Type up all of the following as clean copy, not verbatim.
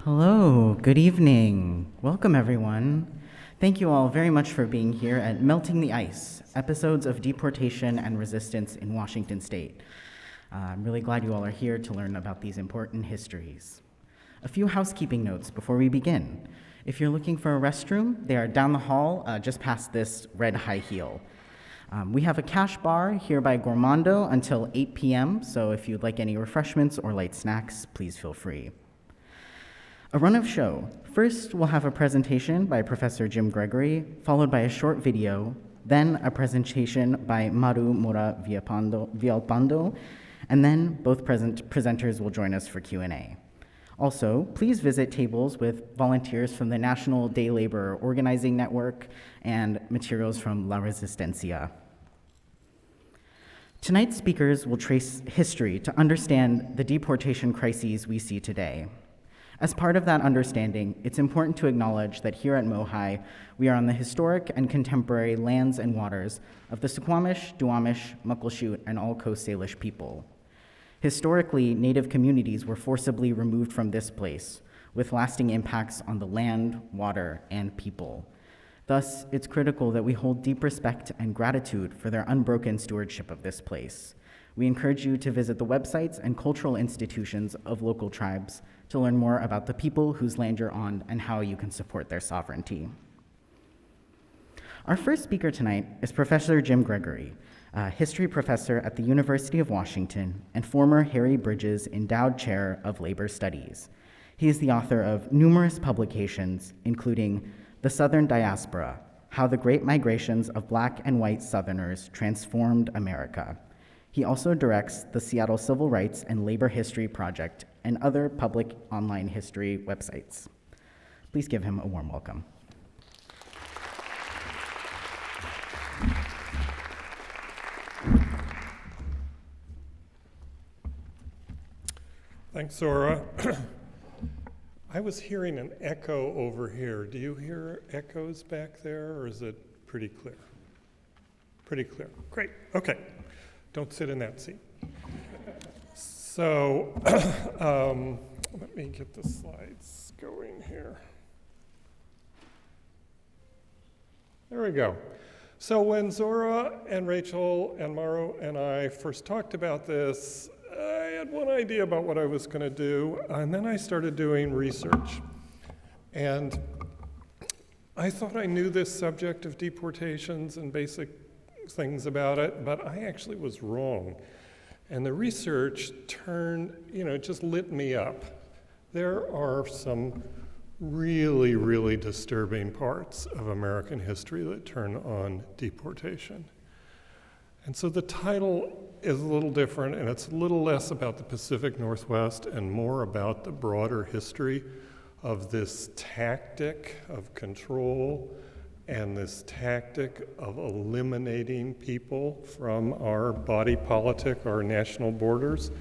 Hello, good evening. Welcome, everyone. Thank you all very much for being here at Melting the Ice, episodes of Deportation and Resistance in Washington State. I'm really glad you all are here to learn about these important histories. A few housekeeping notes before we begin. If you're looking for a restroom, they are down the hall, just past this red high heel. We have a cash bar here by Gourmando until 8 p.m., so if you'd like any refreshments or light snacks, please feel free. A run of show. First, we'll have a presentation by Professor Jim Gregory, followed by a short video, then a presentation by Maru Mora Villalpando, and then both presenters will join us for Q&A. Also, please visit tables with volunteers from the National Day Labor Organizing Network and materials from La Resistencia. Tonight's speakers will trace history to understand the deportation crises we see today. As part of that understanding, it's important to acknowledge that here at Mohi, we are on the historic and contemporary lands and waters of the Suquamish, Duwamish, Muckleshoot, and all Coast Salish people. Historically, Native communities were forcibly removed from this place, with lasting impacts on the land, water, and people. Thus, it's critical that we hold deep respect and gratitude for their unbroken stewardship of this place. We encourage you to visit the websites and cultural institutions of local tribes to learn more about the people whose land you're on and how you can support their sovereignty. Our first speaker tonight is Professor Jim Gregory, a history professor at the University of Washington and former Harry Bridges Endowed Chair of Labor Studies. He is the author of numerous publications, including The Southern Diaspora: How the Great Migrations of Black and White Southerners Transformed America. He also directs the Seattle Civil Rights and Labor History Project and other public online history websites. Please give him a warm welcome. Thanks, Zora. I was hearing an echo over here. Do you hear echoes back there, or is it pretty clear? Pretty clear. Great. Okay. Don't sit in that seat. So let me get the slides going here. There we go. So when Zora and Rachel and Maru and I first talked about this, I had one idea about what I was going to do, and then I started doing research. And I thought I knew this subject of deportations and basic things about it, but I actually was wrong. And the research just lit me up. There are some really, really disturbing parts of American history that turn on deportation. And so the title is a little different, and it's a little less about the Pacific Northwest and more about the broader history of this tactic of control and this tactic of eliminating people from our body politic, our national borders.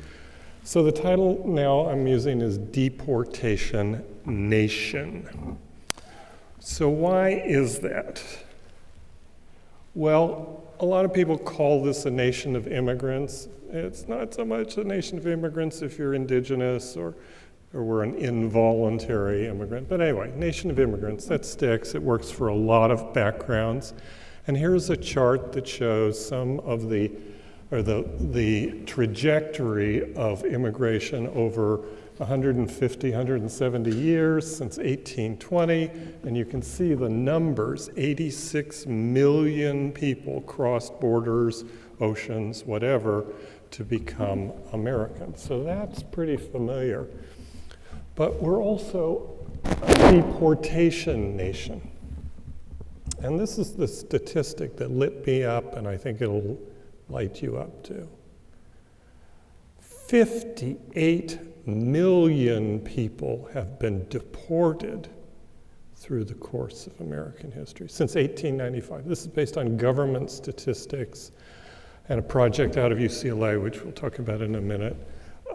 So the title now I'm using is Deportation Nation. So why is that? Well, a lot of people call this a nation of immigrants. It's not so much a nation of immigrants if you're indigenous or we're an involuntary immigrant. But anyway, nation of immigrants, that sticks. It works for a lot of backgrounds. And here's a chart that shows some of the trajectory of immigration over 150, 170 years since 1820. And you can see the numbers, 86 million people crossed borders, oceans, whatever, to become Americans. So that's pretty familiar. But we're also a deportation nation. And this is the statistic that lit me up, and I think it'll light you up too. 58 million people have been deported through the course of American history since 1895. This is based on government statistics and a project out of UCLA, which we'll talk about in a minute.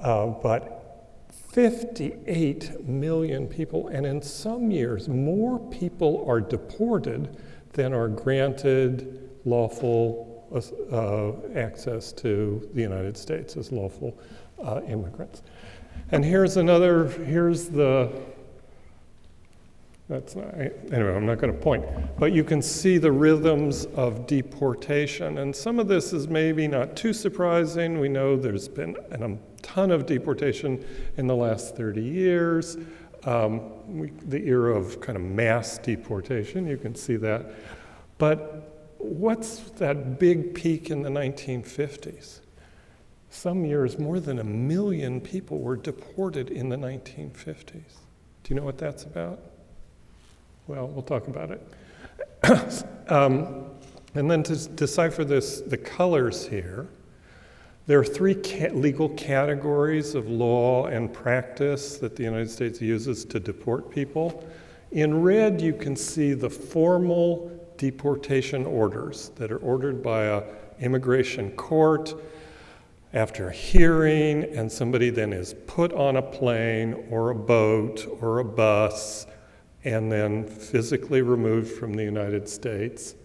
But 58 million people, and in some years, more people are deported than are granted lawful access to the United States as lawful immigrants. And here's the Anyway, I'm not going to point. But you can see the rhythms of deportation. And some of this is maybe not too surprising. We know there's been a ton of deportation in the last 30 years. The era of kind of mass deportation, you can see that. But what's that big peak in the 1950s? Some years, more than 1 million people were deported in the 1950s. Do you know what that's about? Well, we'll talk about it. And then to decipher this, the colors here, there are 3 legal categories of law and practice that the United States uses to deport people. In red, you can see the formal deportation orders that are ordered by an immigration court after a hearing, and somebody then is put on a plane or a boat or a bus and then physically removed from the United States,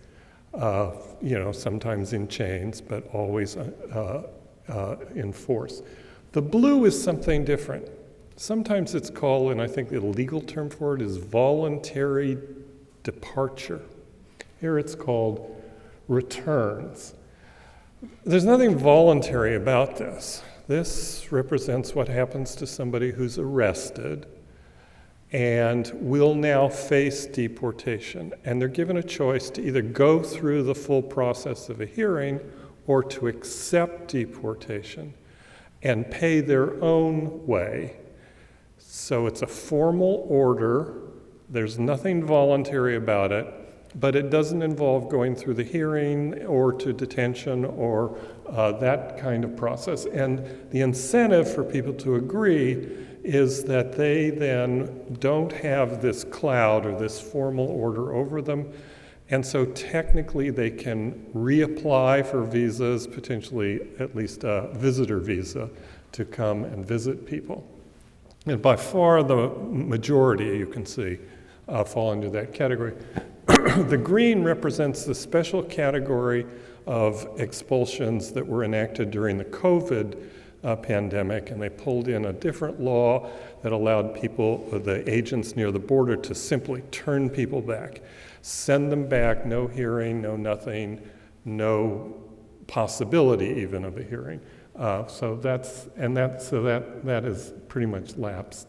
sometimes in chains, but always in force. The blue is something different. Sometimes it's called, and I think the legal term for it is voluntary departure. Here it's called returns. There's nothing voluntary about this. This represents what happens to somebody who's arrested and will now face deportation. And they're given a choice to either go through the full process of a hearing or to accept deportation and pay their own way. So it's a formal order. There's nothing voluntary about it, but it doesn't involve going through the hearing or to detention or that kind of process. And the incentive for people to agree is that they then don't have this cloud or this formal order over them. And so technically they can reapply for visas, potentially at least a visitor visa, to come and visit people. And by far the majority, you can see, fall into that category. The green represents the special category of expulsions that were enacted during the COVID pandemic, and they pulled in a different law that allowed people, the agents near the border, to simply turn people back, send them back, no hearing, no nothing, no possibility even of a hearing. So that is pretty much lapsed.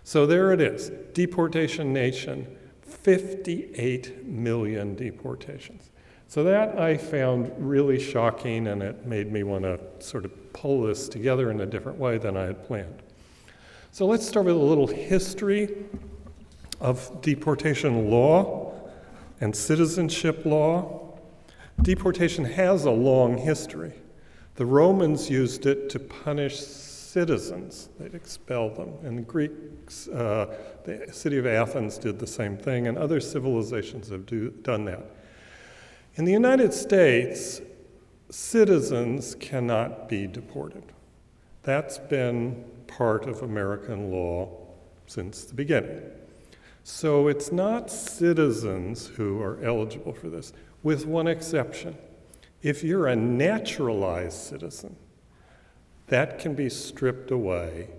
So there it is, deportation nation, 58 million deportations. So that I found really shocking, and it made me want to sort of pull this together in a different way than I had planned. So let's start with a little history of deportation law and citizenship law. Deportation has a long history. The Romans used it to punish citizens. They'd expel them. And the Greeks, the city of Athens did the same thing, and other civilizations have done that. In the United States, citizens cannot be deported. That's been part of American law since the beginning. So it's not citizens who are eligible for this, with one exception. If you're a naturalized citizen, that can be stripped away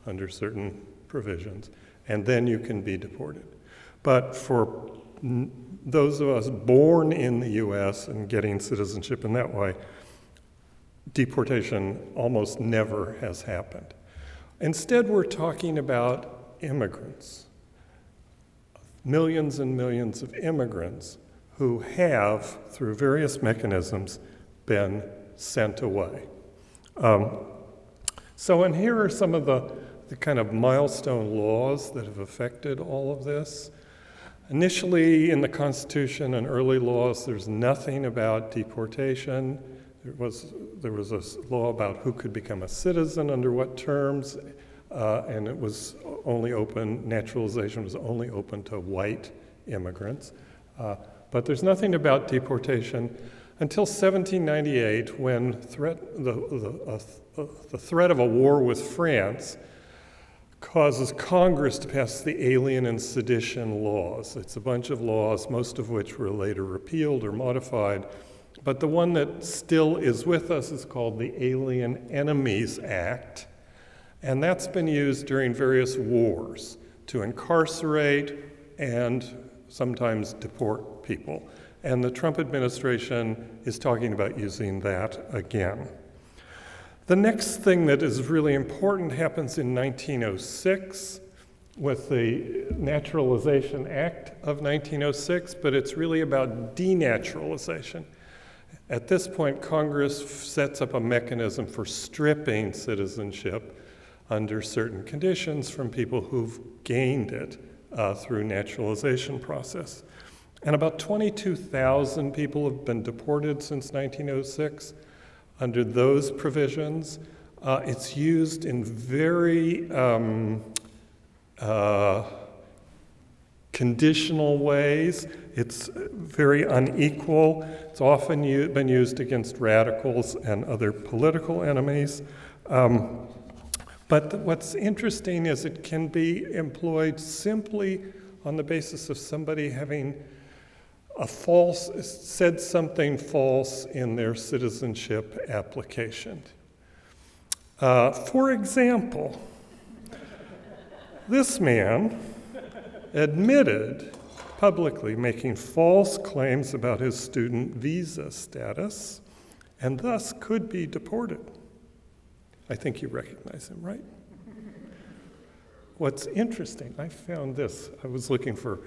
under certain provisions, and then you can be deported. But for those of us born in the U.S. and getting citizenship in that way, deportation almost never has happened. Instead, we're talking about immigrants, millions and millions of immigrants who have, through various mechanisms, been sent away. And here are some of the kind of milestone laws that have affected all of this. Initially, in the Constitution and early laws, there's nothing about deportation. There was a law about who could become a citizen under what terms, and it was only open, naturalization was only open to white immigrants. But there's nothing about deportation until 1798, when the threat of a war with France causes Congress to pass the Alien and Sedition laws. It's a bunch of laws, most of which were later repealed or modified, but the one that still is with us is called the Alien Enemies Act, and that's been used during various wars to incarcerate and sometimes deport people. And the Trump administration is talking about using that again. The next thing that is really important happens in 1906 with the Naturalization Act of 1906, but it's really about denaturalization. At this point, Congress sets up a mechanism for stripping citizenship under certain conditions from people who've gained it through naturalization process. And about 22,000 people have been deported since 1906 under those provisions. It's used in very conditional ways. It's very unequal. It's often been used against radicals and other political enemies. But what's interesting is it can be employed simply on the basis of somebody having said something false in their citizenship application. For example, this man admitted publicly making false claims about his student visa status and thus could be deported. I think you recognize him, right? What's interesting, I found this. I was looking for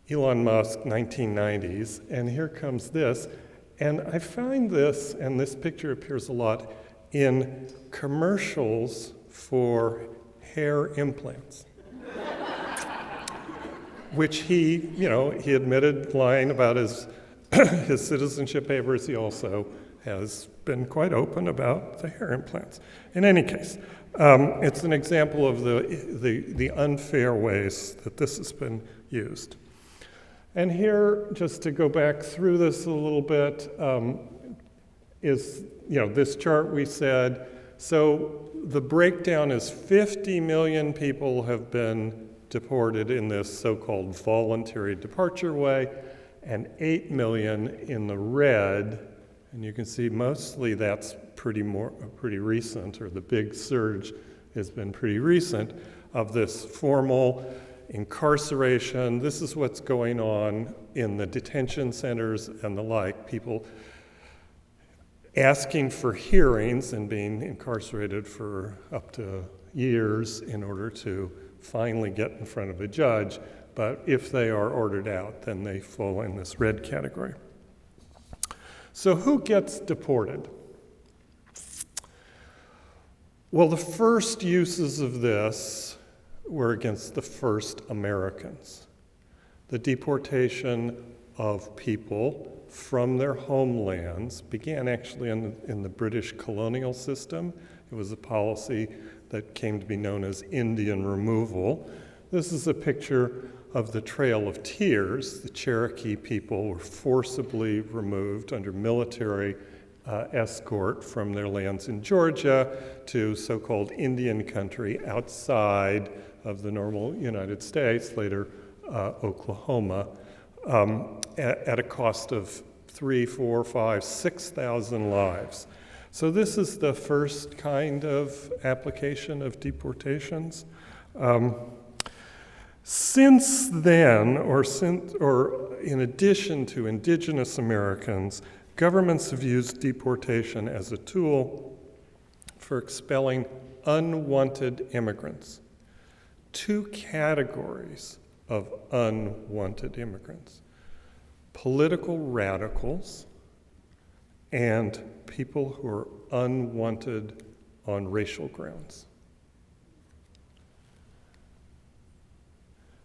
Elon Musk 1990s, and here comes this. And I find this, and this picture appears a lot, in commercials for hair implants. Which he admitted lying about his citizenship papers. He also has been quite open about the hair implants. In any case, it's an example of the unfair ways that this has been used. And here, just to go back through this a little bit, is this chart we said. So the breakdown is 50 million people have been deported in this so-called voluntary departure way, and 8 million in the red. And you can see mostly that's pretty recent, or the big surge has been pretty recent, of this formal incarceration. This is what's going on in the detention centers and the like, people asking for hearings and being incarcerated for up to years in order to finally get in front of a judge, but if they are ordered out, then they fall in this red category. So who gets deported? Well, the first uses of this were against the first Americans. The deportation of people from their homelands began actually in the British colonial system. It was a policy that came to be known as Indian removal. This is a picture of the Trail of Tears. The Cherokee people were forcibly removed under military escort from their lands in Georgia to so-called Indian country outside of the normal United States, later Oklahoma, at a cost of 3, 4, 5, 6,000 lives. So this is the first kind of application of deportations. Since then, or in addition to indigenous Americans, governments have used deportation as a tool for expelling unwanted immigrants. Two categories of unwanted immigrants: political radicals and people who are unwanted on racial grounds.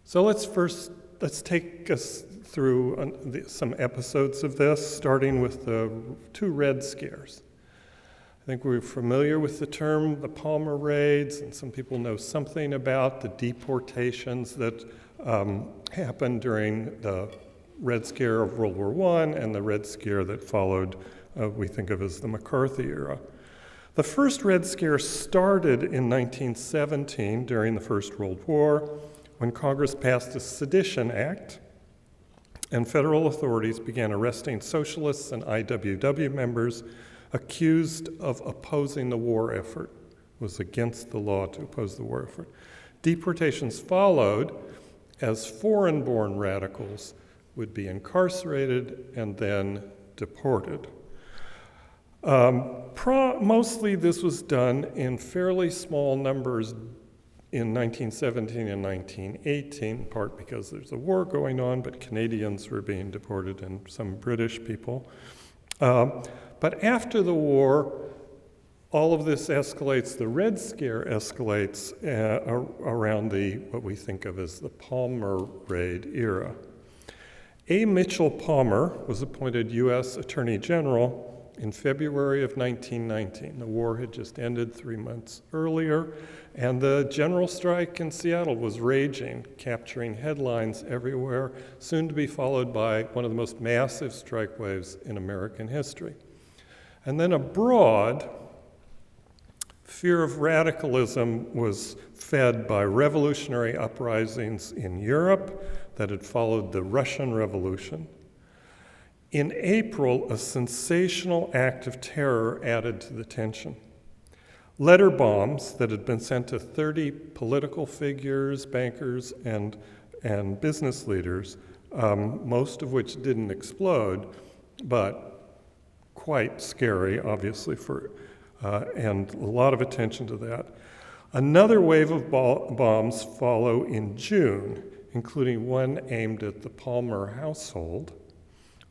So let's take us through some episodes of this, starting with the two Red Scares. I think we're familiar with the term the Palmer Raids, and some people know something about the deportations that happened during the Red Scare of World War I and the Red Scare that followed, we think of as the McCarthy era. The first Red Scare started in 1917 during the First World War, when Congress passed a Sedition Act, and federal authorities began arresting socialists and IWW members accused of opposing the war effort. It was against the law to oppose the war effort. Deportations followed, as foreign-born radicals would be incarcerated and then deported. Mostly this was done in fairly small numbers in 1917 and 1918, in part because there's a war going on, but Canadians were being deported and some British people. But after the war, all of this escalates, the Red Scare escalates around what we think of as the Palmer Raid era. A. Mitchell Palmer was appointed U.S. Attorney General in February of 1919. The war had just ended 3 months earlier, and the general strike in Seattle was raging, capturing headlines everywhere, soon to be followed by one of the most massive strike waves in American history. And then abroad, fear of radicalism was fed by revolutionary uprisings in Europe that had followed the Russian Revolution. In April, a sensational act of terror added to the tension. Letter bombs that had been sent to 30 political figures, bankers, and business leaders, most of which didn't explode, but quite scary, obviously, and a lot of attention to that. Another wave of bombs follow in June, including one aimed at the Palmer household,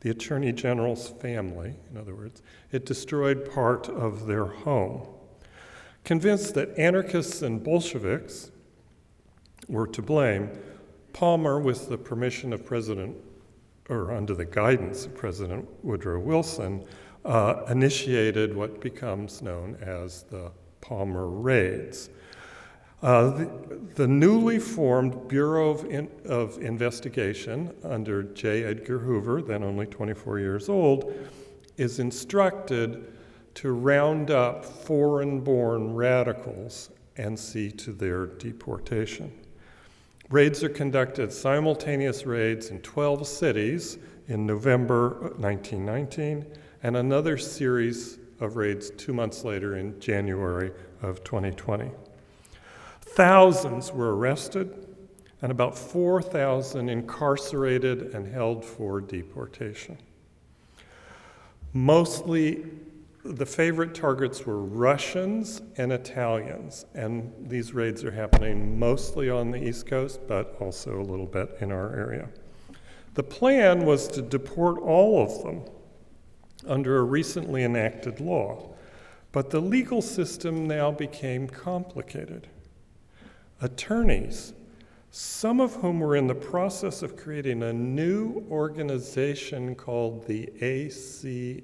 the Attorney General's family, in other words. It destroyed part of their home. Convinced that anarchists and Bolsheviks were to blame, Palmer, with the permission of under the guidance of President Woodrow Wilson, initiated what becomes known as the Palmer Raids. The newly formed Bureau of Investigation under J. Edgar Hoover, then only 24 years old, is instructed to round up foreign-born radicals and see to their deportation. Raids are conducted, simultaneous raids in 12 cities in November 1919, and another series of raids 2 months later in January of 2020. Thousands were arrested, and about 4,000 incarcerated and held for deportation. Mostly, the favorite targets were Russians and Italians, and these raids are happening mostly on the East Coast, but also a little bit in our area. The plan was to deport all of them under a recently enacted law, but the legal system now became complicated. Attorneys, some of whom were in the process of creating a new organization called the ACLU,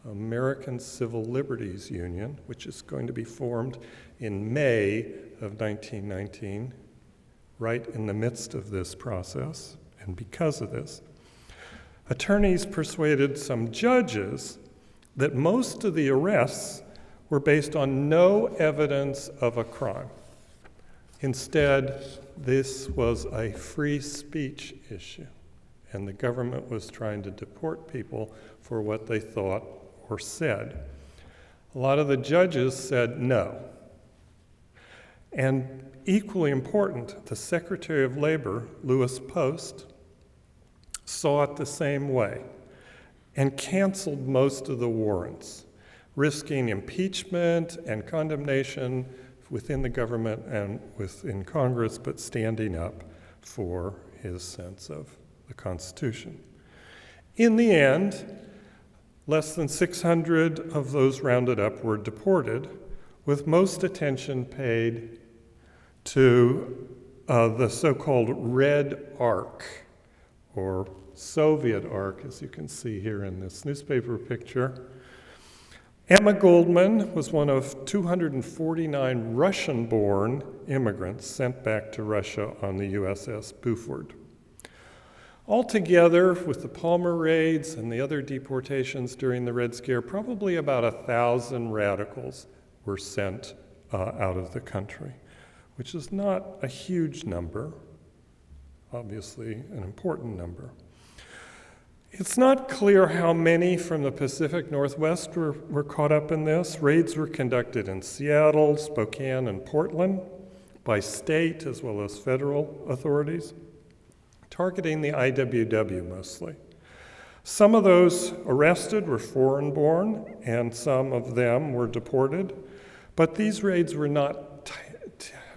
American Civil Liberties Union, which is going to be formed in May of 1919, right in the midst of this process, and because of this. Attorneys persuaded some judges that most of the arrests were based on no evidence of a crime. Instead, this was a free speech issue, and the government was trying to deport people for what they thought or said. A lot of the judges said no. And equally important, the Secretary of Labor, Louis Post, saw it the same way and canceled most of the warrants, risking impeachment and condemnation within the government and within Congress, but standing up for his sense of the Constitution. In the end, less than 600 of those rounded up were deported, with most attention paid to the so-called Red Ark, or Soviet Ark, as you can see here in this newspaper picture. Emma Goldman was one of 249 Russian-born immigrants sent back to Russia on the USS Buford. Altogether, with the Palmer raids and the other deportations during the Red Scare, probably about 1,000 radicals were sent out of the country, which is not a huge number, obviously an important number. It's not clear how many from the Pacific Northwest were caught up in this. Raids were conducted in Seattle, Spokane, and Portland, by state as well as federal authorities, targeting the IWW mostly. Some of those arrested were foreign-born, and some of them were deported, but these raids were not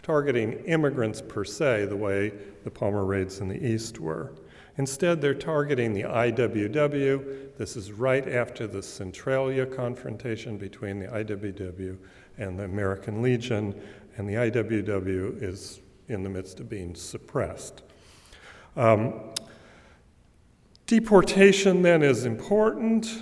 targeting immigrants per se, the way the Palmer raids in the East were. Instead, they're targeting the IWW. This is right after the Centralia confrontation between the IWW and the American Legion, and the IWW is in the midst of being suppressed. Deportation then is important,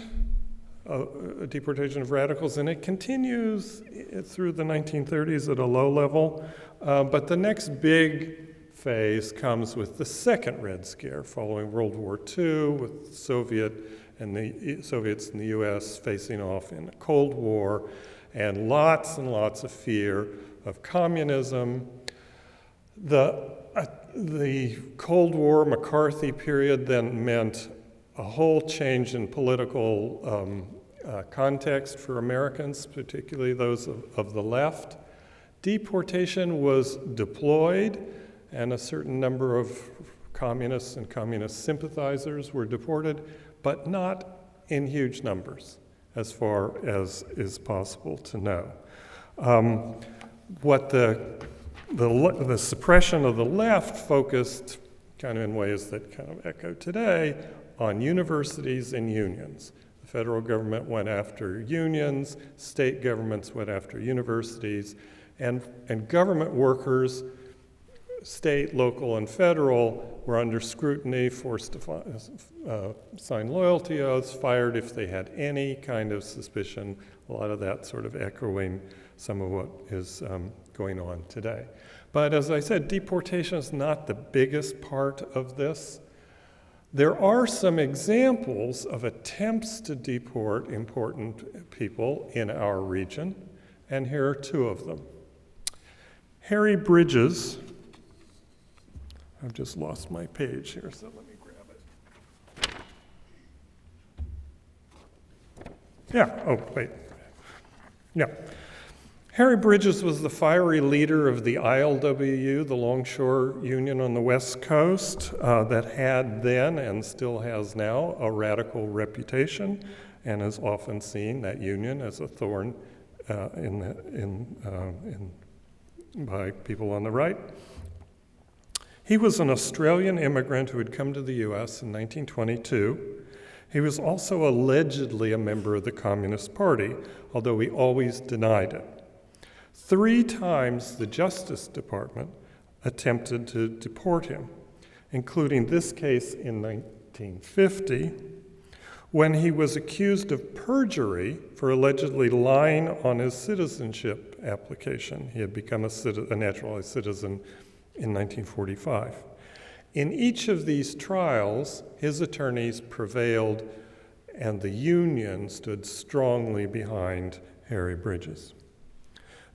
deportation of radicals, and it continues through the 1930s at a low level, but the next big phase comes with the second Red Scare following World War II, with the Soviets and the US facing off in a Cold War, and lots of fear of communism. The Cold War McCarthy period then meant a whole change in political context for Americans, particularly those of the left. Deportation was deployed, and a certain number of communists and communist sympathizers were deported, but not in huge numbers, as far as is possible to know. What the suppression of the left focused, kind of in ways that kind of echo today, on universities and unions. The federal government went after unions, state governments went after universities, and government workers, state, local, and federal, were under scrutiny, forced to sign loyalty oaths, fired if they had any kind of suspicion, a lot of that sort of echoing some of what is going on today. But as I said, deportation is not the biggest part of this. There are some examples of attempts to deport important people in our region, and here are two of them. Harry Bridges, I've just lost my page here, so let me grab it. Yeah, oh, wait. Yeah. Harry Bridges was the fiery leader of the ILWU, the Longshore Union on the West Coast, that had then and still has now a radical reputation, and is often seen, that union, as a thorn by people on the right. He was an Australian immigrant who had come to the US in 1922. He was also allegedly a member of the Communist Party, although he always denied it. 3 times the Justice Department attempted to deport him, including this case in 1950, when he was accused of perjury for allegedly lying on his citizenship application. He had become a naturalized citizen in 1945. In each of these trials, his attorneys prevailed, and the union stood strongly behind Harry Bridges.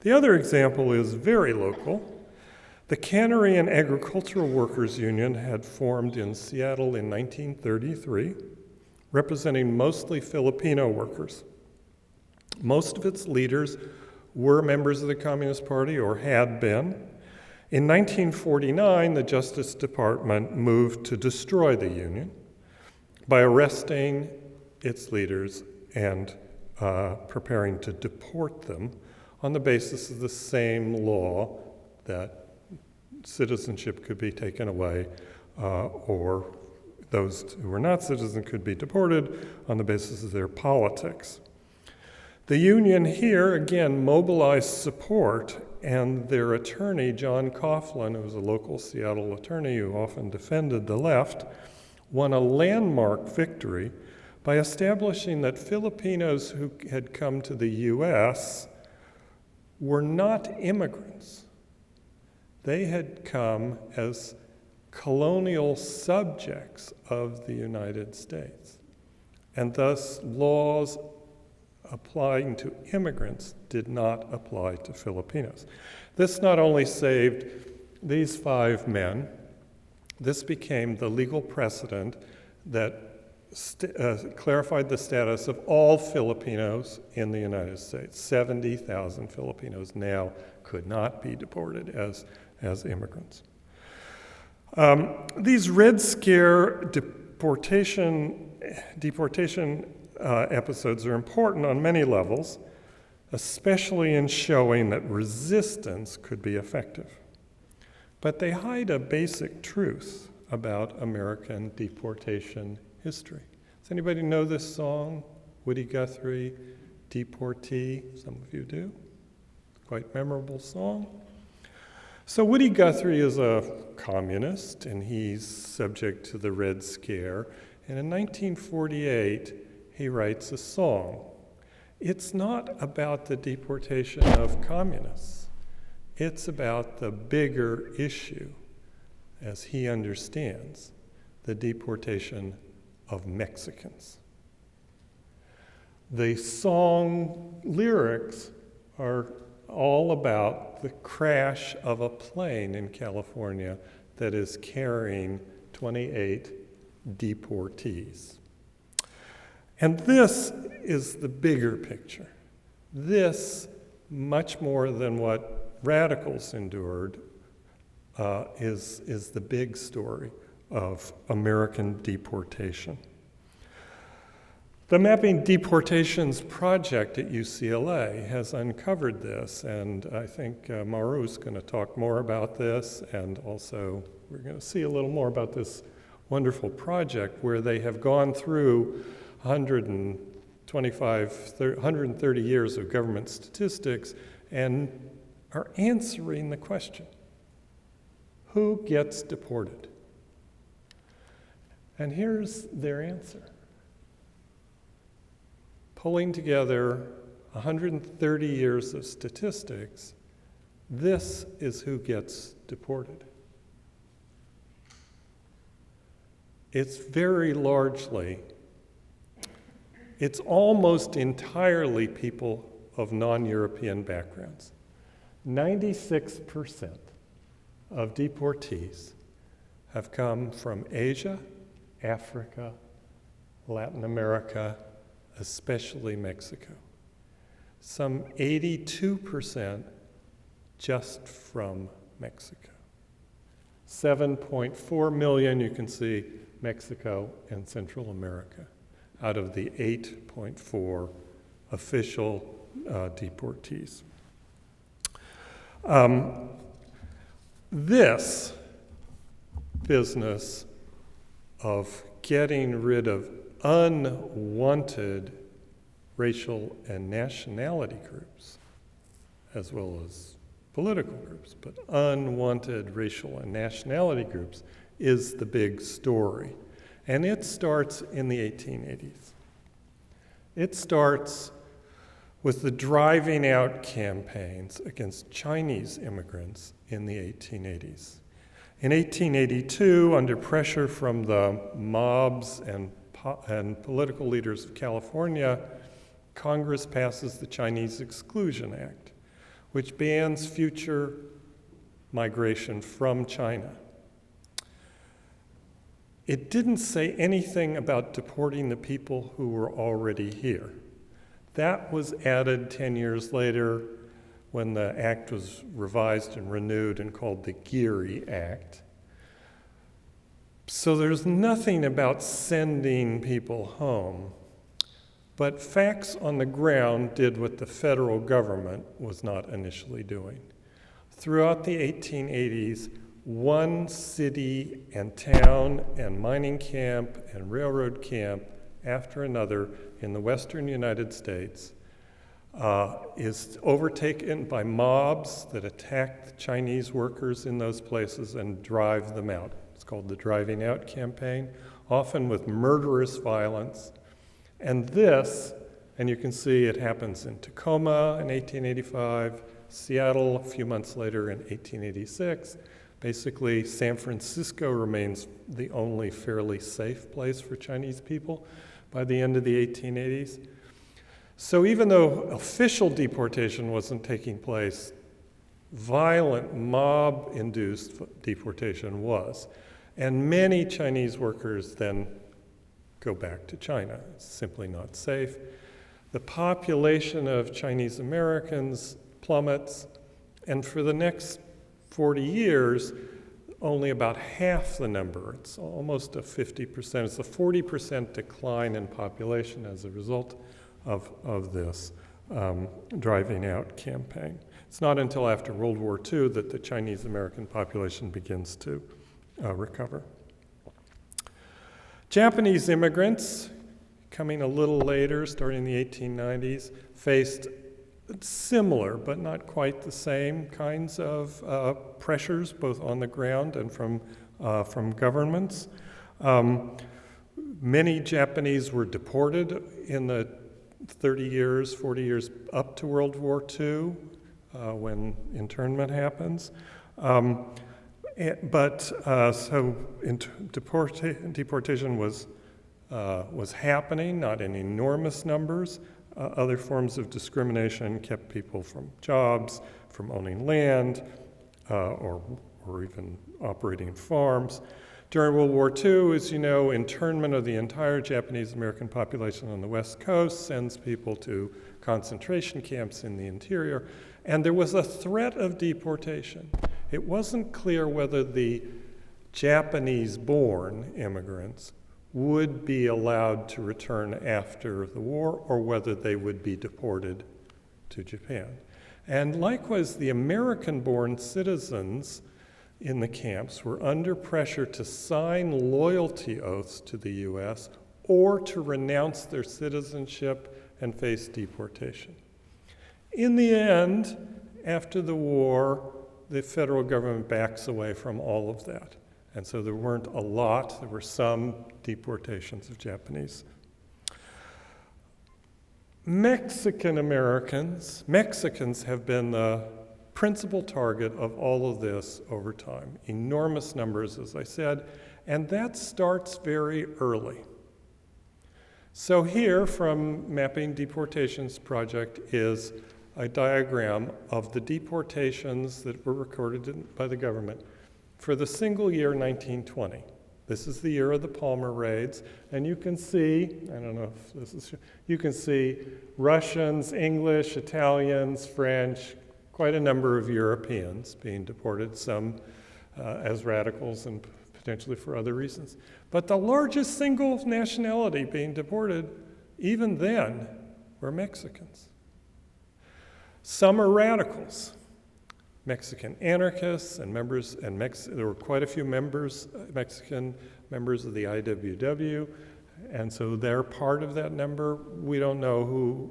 The other example is very local. The Cannery and Agricultural Workers Union had formed in Seattle in 1933, representing mostly Filipino workers. Most of its leaders were members of the Communist Party or had been. In 1949, the Justice Department moved to destroy the union by arresting its leaders and preparing to deport them on the basis of the same law that citizenship could be taken away, or those who were not citizens could be deported on the basis of their politics. The union here, again, mobilized support, and their attorney, John Coughlin, who was a local Seattle attorney who often defended the left, won a landmark victory by establishing that Filipinos who had come to the US were not immigrants. They had come as colonial subjects of the United States, and thus laws applying to immigrants did not apply to Filipinos. This not only saved these 5 men, this became the legal precedent that clarified the status of all Filipinos in the United States. 70,000 Filipinos now could not be deported as immigrants. These Red Scare deportation episodes are important on many levels, especially in showing that resistance could be effective. But they hide a basic truth about American deportation history. Does anybody know this song? Woody Guthrie, Deportee? Some of you do. Quite memorable song. So Woody Guthrie is a communist, and he's subject to the Red Scare. And in 1948, he writes a song. It's not about the deportation of communists. It's about the bigger issue, as he understands, the deportation of Mexicans. The song lyrics are all about the crash of a plane in California that is carrying 28 deportees. And this is the bigger picture. This, much more than what radicals endured, is the big story of American deportation. The Mapping Deportations project at UCLA has uncovered this, and I think Maru is going to talk more about this, and also we're going to see a little more about this wonderful project where they have gone through 130 years of government statistics and are answering the question, who gets deported? And here's their answer. Pulling together 130 years of statistics, this is who gets deported. It's very largely, it's almost entirely people of non-European backgrounds. 96% of deportees have come from Asia, Africa, Latin America, especially Mexico. Some 82% just from Mexico. 7.4 million, you can see Mexico and Central America, out of the 8.4 official deportees. This business of getting rid of unwanted racial and nationality groups, as well as political groups, but unwanted racial and nationality groups is the big story. And it starts in the 1880s. It starts with the driving out campaigns against Chinese immigrants in the 1880s. In 1882, under pressure from the mobs and political leaders of California, Congress passes the Chinese Exclusion Act, which bans future migration from China. It didn't say anything about deporting the people who were already here. That was added 10 years later when the act was revised and renewed and called the Geary Act. So there's nothing about sending people home, but facts on the ground did what the federal government was not initially doing. Throughout the 1880s, one city and town and mining camp and railroad camp after another in the western United States is overtaken by mobs that attack the Chinese workers in those places and drive them out. It's called the Driving Out Campaign, often with murderous violence. And this, and you can see it happens in Tacoma in 1885, Seattle a few months later in 1886. Basically, San Francisco remains the only fairly safe place for Chinese people by the end of the 1880s. So even though official deportation wasn't taking place, violent mob-induced deportation was. And many Chinese workers then go back to China. It's simply not safe. The population of Chinese Americans plummets, And for the next 40 years, only about half the number, it's almost a 50%, it's a 40% decline in population as a result of this driving out campaign. It's not until after World War II that the Chinese American population begins to recover. Japanese immigrants, coming a little later, starting in the 1890s, faced similar but not quite the same kinds of pressures, both on the ground and from governments. Many Japanese were deported in the 30 years, 40 years up to World War II when internment happens. Deportation was happening, not in enormous numbers. Other forms of discrimination kept people from jobs, from owning land, or even operating farms. During World War II, as you know, internment of the entire Japanese American population on the West Coast sends people to concentration camps in the interior, and there was a threat of deportation. It wasn't clear whether the Japanese-born immigrants would be allowed to return after the war or whether they would be deported to Japan. And likewise, the American-born citizens in the camps were under pressure to sign loyalty oaths to the U.S. or to renounce their citizenship and face deportation. In the end, after the war, the federal government backs away from all of that. And so there weren't a lot, there were some deportations of Japanese. Mexicans have been the principal target of all of this over time. Enormous numbers, as I said, and that starts very early. So here, from Mapping Deportations Project, is a diagram of the deportations that were recorded by the government for the single year 1920. This is the year of the Palmer raids, and you can see, I don't know if this is, you can see Russians, English, Italians, French, quite a number of Europeans being deported, some as radicals and potentially for other reasons. But the largest single nationality being deported, even then, were Mexicans. Some are radicals, Mexican anarchists and members, and there were quite a few Mexican members of the IWW, and so they're part of that number. We don't know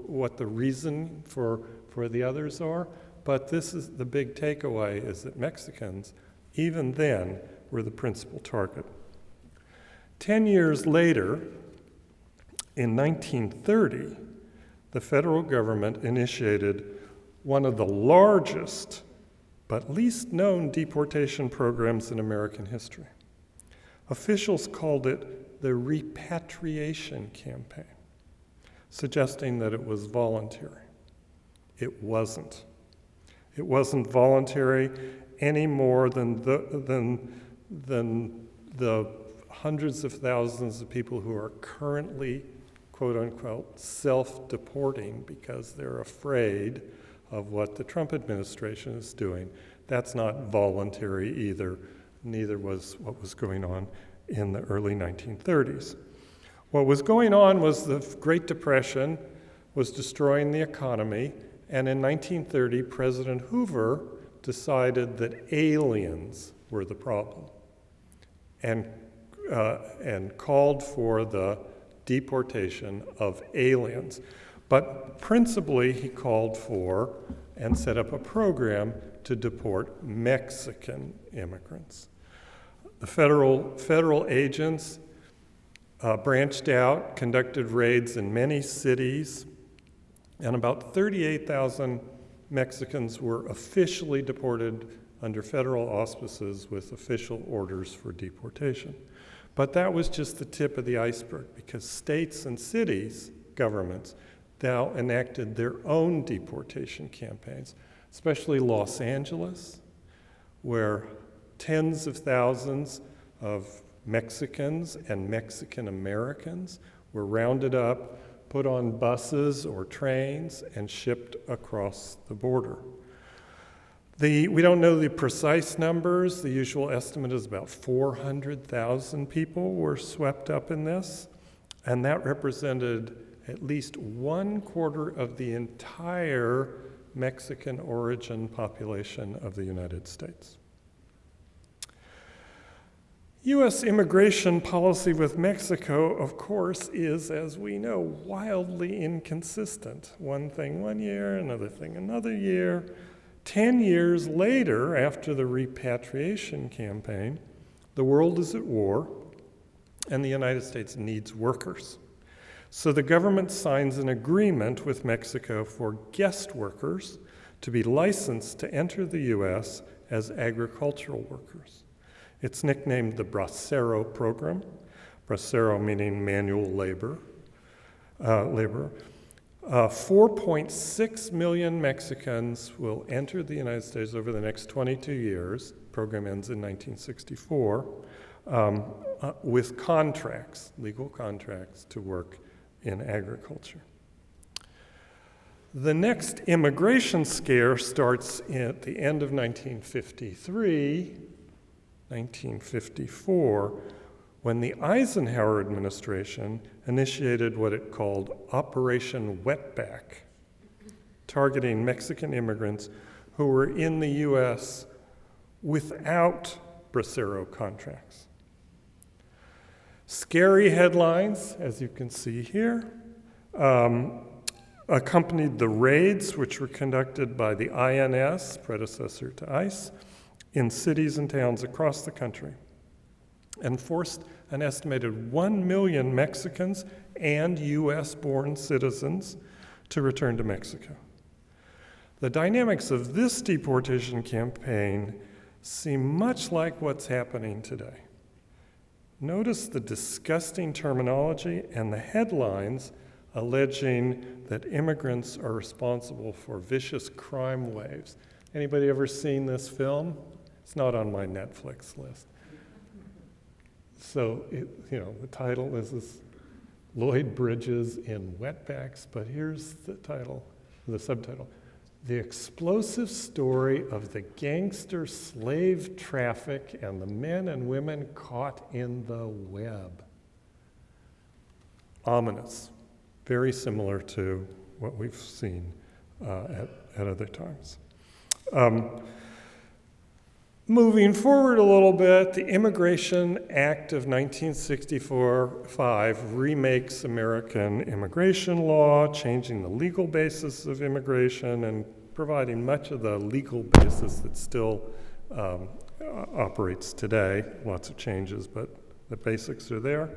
what the reason for the others are, but this is the big takeaway, is that Mexicans, even then, were the principal target. 10 years later, in 1930, the federal government initiated one of the largest but least known deportation programs in American history. Officials called it the repatriation campaign, suggesting that it was voluntary. It wasn't. It wasn't voluntary any more than the hundreds of thousands of people who are currently, quote unquote, self-deporting because they're afraid of what the Trump administration is doing. That's not voluntary either. Neither was what was going on in the early 1930s. What was going on was the Great Depression was destroying the economy, and in 1930, President Hoover decided that aliens were the problem and called for the deportation of aliens. But principally, he called for and set up a program to deport Mexican immigrants. The federal agents branched out, conducted raids in many cities, and about 38,000 Mexicans were officially deported under federal auspices with official orders for deportation. But that was just the tip of the iceberg, because states and cities, governments, now enacted their own deportation campaigns, especially Los Angeles, where tens of thousands of Mexicans and Mexican Americans were rounded up, put on buses or trains, and shipped across the border. We don't know the precise numbers. The usual estimate is about 400,000 people were swept up in this, and that represented at least 1/4 of the entire Mexican origin population of the United States. U.S. immigration policy with Mexico, of course, is, as we know, wildly inconsistent. One thing one year, another thing another year. 10 years later, after the repatriation campaign, the world is at war, and the United States needs workers. So the government signs an agreement with Mexico for guest workers to be licensed to enter the U.S. as agricultural workers. It's nicknamed the Bracero program, bracero meaning manual labor. 4.6 million Mexicans will enter the United States over the next 22 years. The program ends in 1964, with contracts, legal contracts, to work in agriculture. The next immigration scare starts at the end of 1953, 1954, when the Eisenhower administration initiated what it called Operation Wetback, targeting Mexican immigrants who were in the U.S. without bracero contracts. Scary headlines, as you can see here, accompanied the raids, which were conducted by the INS, predecessor to ICE, in cities and towns across the country, and forced an estimated 1 million Mexicans and U.S.-born citizens to return to Mexico. The dynamics of this deportation campaign seem much like what's happening today. Notice the disgusting terminology and the headlines alleging that immigrants are responsible for vicious crime waves. Anybody ever seen this film? It's not on my Netflix list. So, the title is this Lloyd Bridges in Wetbacks, but here's the title, the subtitle. The explosive story of the gangster slave traffic and the men and women caught in the web. Ominous. Very similar to what we've seen at other times. Moving forward a little bit, the Immigration Act of 1964-5 remakes American immigration law, changing the legal basis of immigration and providing much of the legal basis that still operates today. Lots of changes, but the basics are there.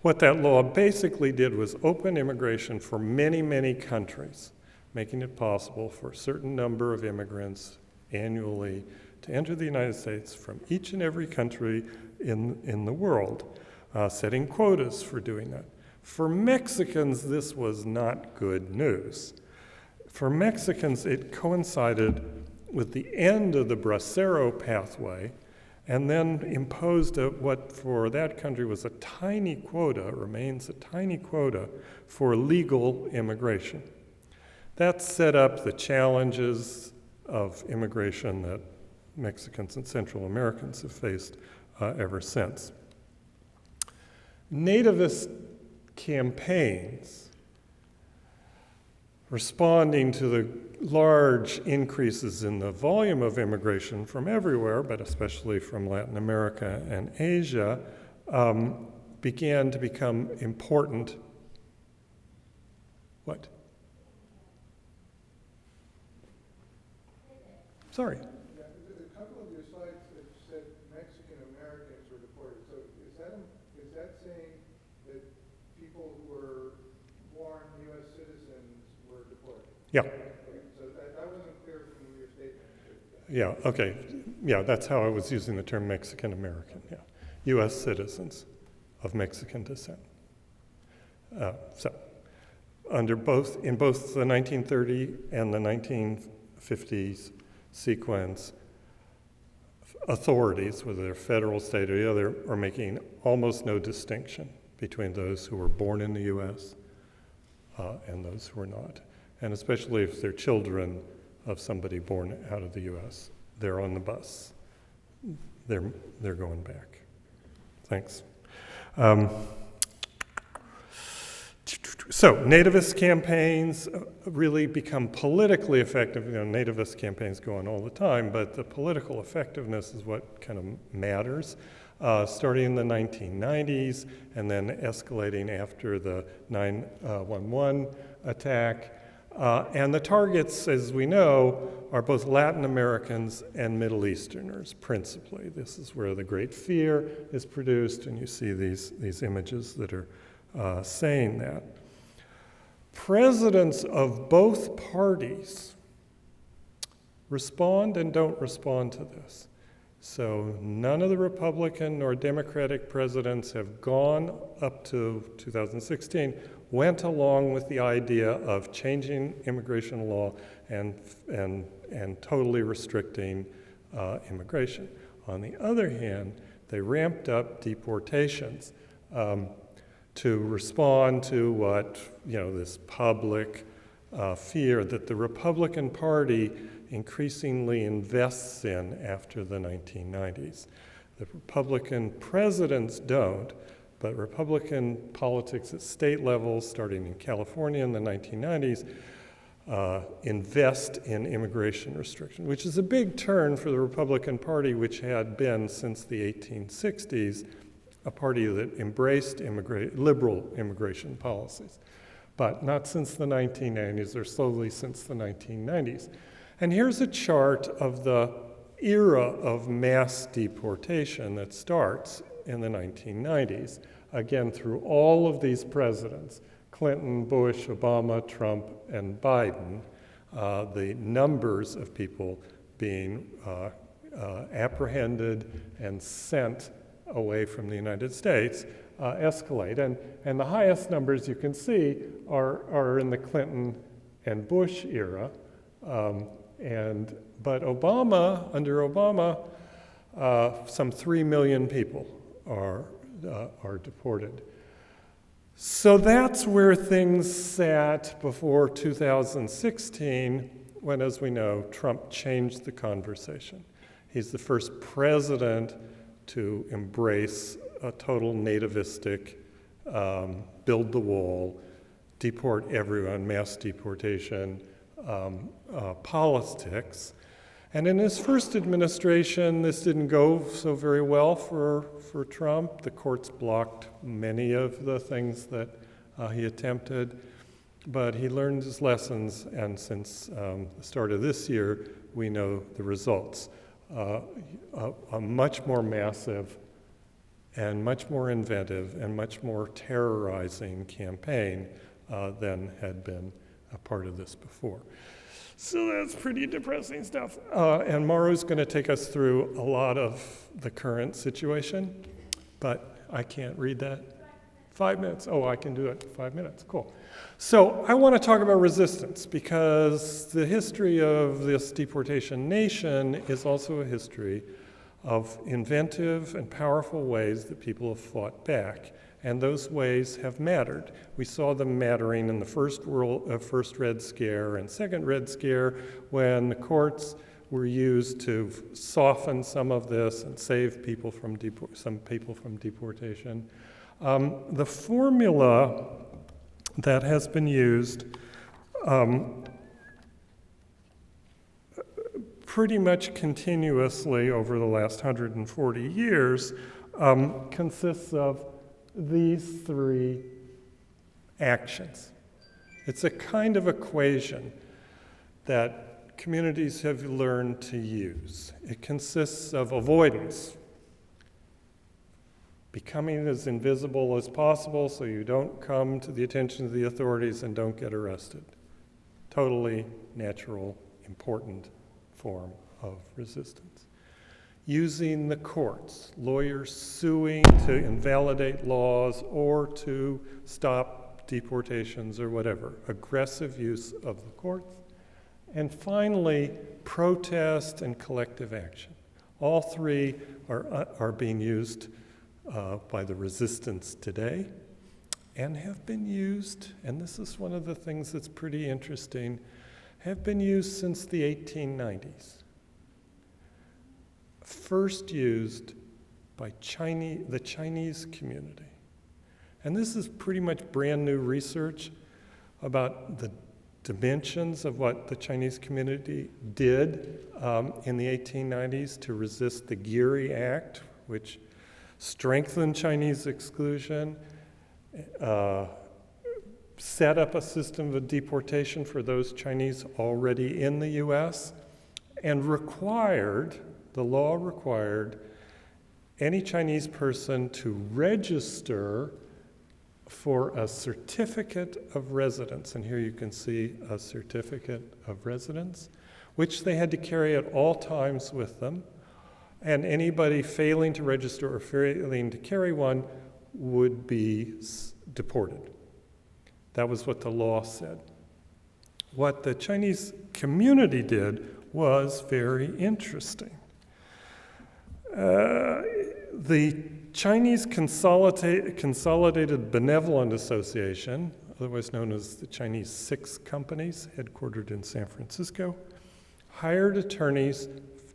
What that law basically did was open immigration for many, many countries, making it possible for a certain number of immigrants annually to enter the United States from each and every country in the world, setting quotas for doing that. For Mexicans, this was not good news. For Mexicans, it coincided with the end of the bracero pathway, and then imposed what for that country was a tiny quota, remains a tiny quota, for legal immigration. That set up the challenges of immigration that Mexicans and Central Americans have faced ever since. Nativist campaigns responding to the large increases in the volume of immigration from everywhere, but especially from Latin America and Asia, began to become important. What? Sorry. A couple of your slides have said Mexican Americans were deported. So is that saying that people who were born U.S. citizens were deported? Yeah. So that wasn't clear from your statement. Yeah, okay. Yeah, that's how I was using the term Mexican American. Yeah. U.S. citizens of Mexican descent. In both the 1930 and the 1950s sequence, authorities, whether they're federal, state, or the other, are making almost no distinction between those who were born in the U.S. And those who are not. And especially if they're children of somebody born out of the U.S. They're on the bus. They're going back. Thanks. So nativist campaigns really become politically effective. You know, nativist campaigns go on all the time, but the political effectiveness is what kind of matters. Starting in the 1990s and then escalating after the 9/11 attack. And the targets, as we know, are both Latin Americans and Middle Easterners, principally. This is where the Great Fear is produced, and you see these images that are saying that. Presidents of both parties respond and don't respond to this. So none of the Republican nor Democratic presidents have gone up to 2016, went along with the idea of changing immigration law and totally restricting immigration. On the other hand, they ramped up deportations to respond to what, this public fear that the Republican Party increasingly invests in after the 1990s. The Republican presidents don't, but Republican politics at state levels, starting in California in the 1990s, invest in immigration restriction, which is a big turn for the Republican Party, which had been, since the 1860s, a party that embraced liberal immigration policies, but not since the 1990s, or slowly since the 1990s. And here's a chart of the era of mass deportation that starts in the 1990s, again through all of these presidents, Clinton, Bush, Obama, Trump, and Biden, the numbers of people being apprehended and sent away from the United States escalate. And the highest numbers you can see are in the Clinton and Bush era. But under Obama, some 3 million people are deported. So that's where things sat before 2016, when, as we know, Trump changed the conversation. He's the first president to embrace a total nativistic, build the wall, deport everyone, mass deportation, politics. And in his first administration, this didn't go so very well for Trump. The courts blocked many of the things that he attempted, but he learned his lessons, and since the start of this year, we know the results. A much more massive and much more inventive and much more terrorizing campaign than had been a part of this before. So that's pretty depressing stuff. And Maru's going to take us through a lot of the current situation, but I can't read that. 5 minutes. Oh, I can do it in 5 minutes. Cool. So I want to talk about resistance, because the history of this deportation nation is also a history of inventive and powerful ways that people have fought back. And those ways have mattered. We saw them mattering in the first Red Scare and second Red Scare, when the courts were used to soften some of this and save people from some people from deportation. The formula that has been used pretty much continuously over the last 140 years consists of these three actions. It's a kind of equation that communities have learned to use. It consists of avoidance, becoming as invisible as possible so you don't come to the attention of the authorities and don't get arrested. Totally natural, important form of resistance. Using the courts, lawyers suing to invalidate laws or to stop deportations or whatever. Aggressive use of the courts. And finally, protest and collective action. All three are being used by the resistance today, and have been used, and this is one of the things that's pretty interesting, have been used since the 1890s. First used by the Chinese community. And this is pretty much brand new research about the dimensions of what the Chinese community did in the 1890s to resist the Geary Act, which strengthened Chinese exclusion, set up a system of deportation for those Chinese already in the US, and the law required any Chinese person to register for a certificate of residence. And here you can see a certificate of residence, which they had to carry at all times with them. And anybody failing to register or failing to carry one would be deported. That was what the law said. What the Chinese community did was very interesting. The Chinese Consolidated Benevolent Association, otherwise known as the Chinese Six Companies, headquartered in San Francisco, hired attorneys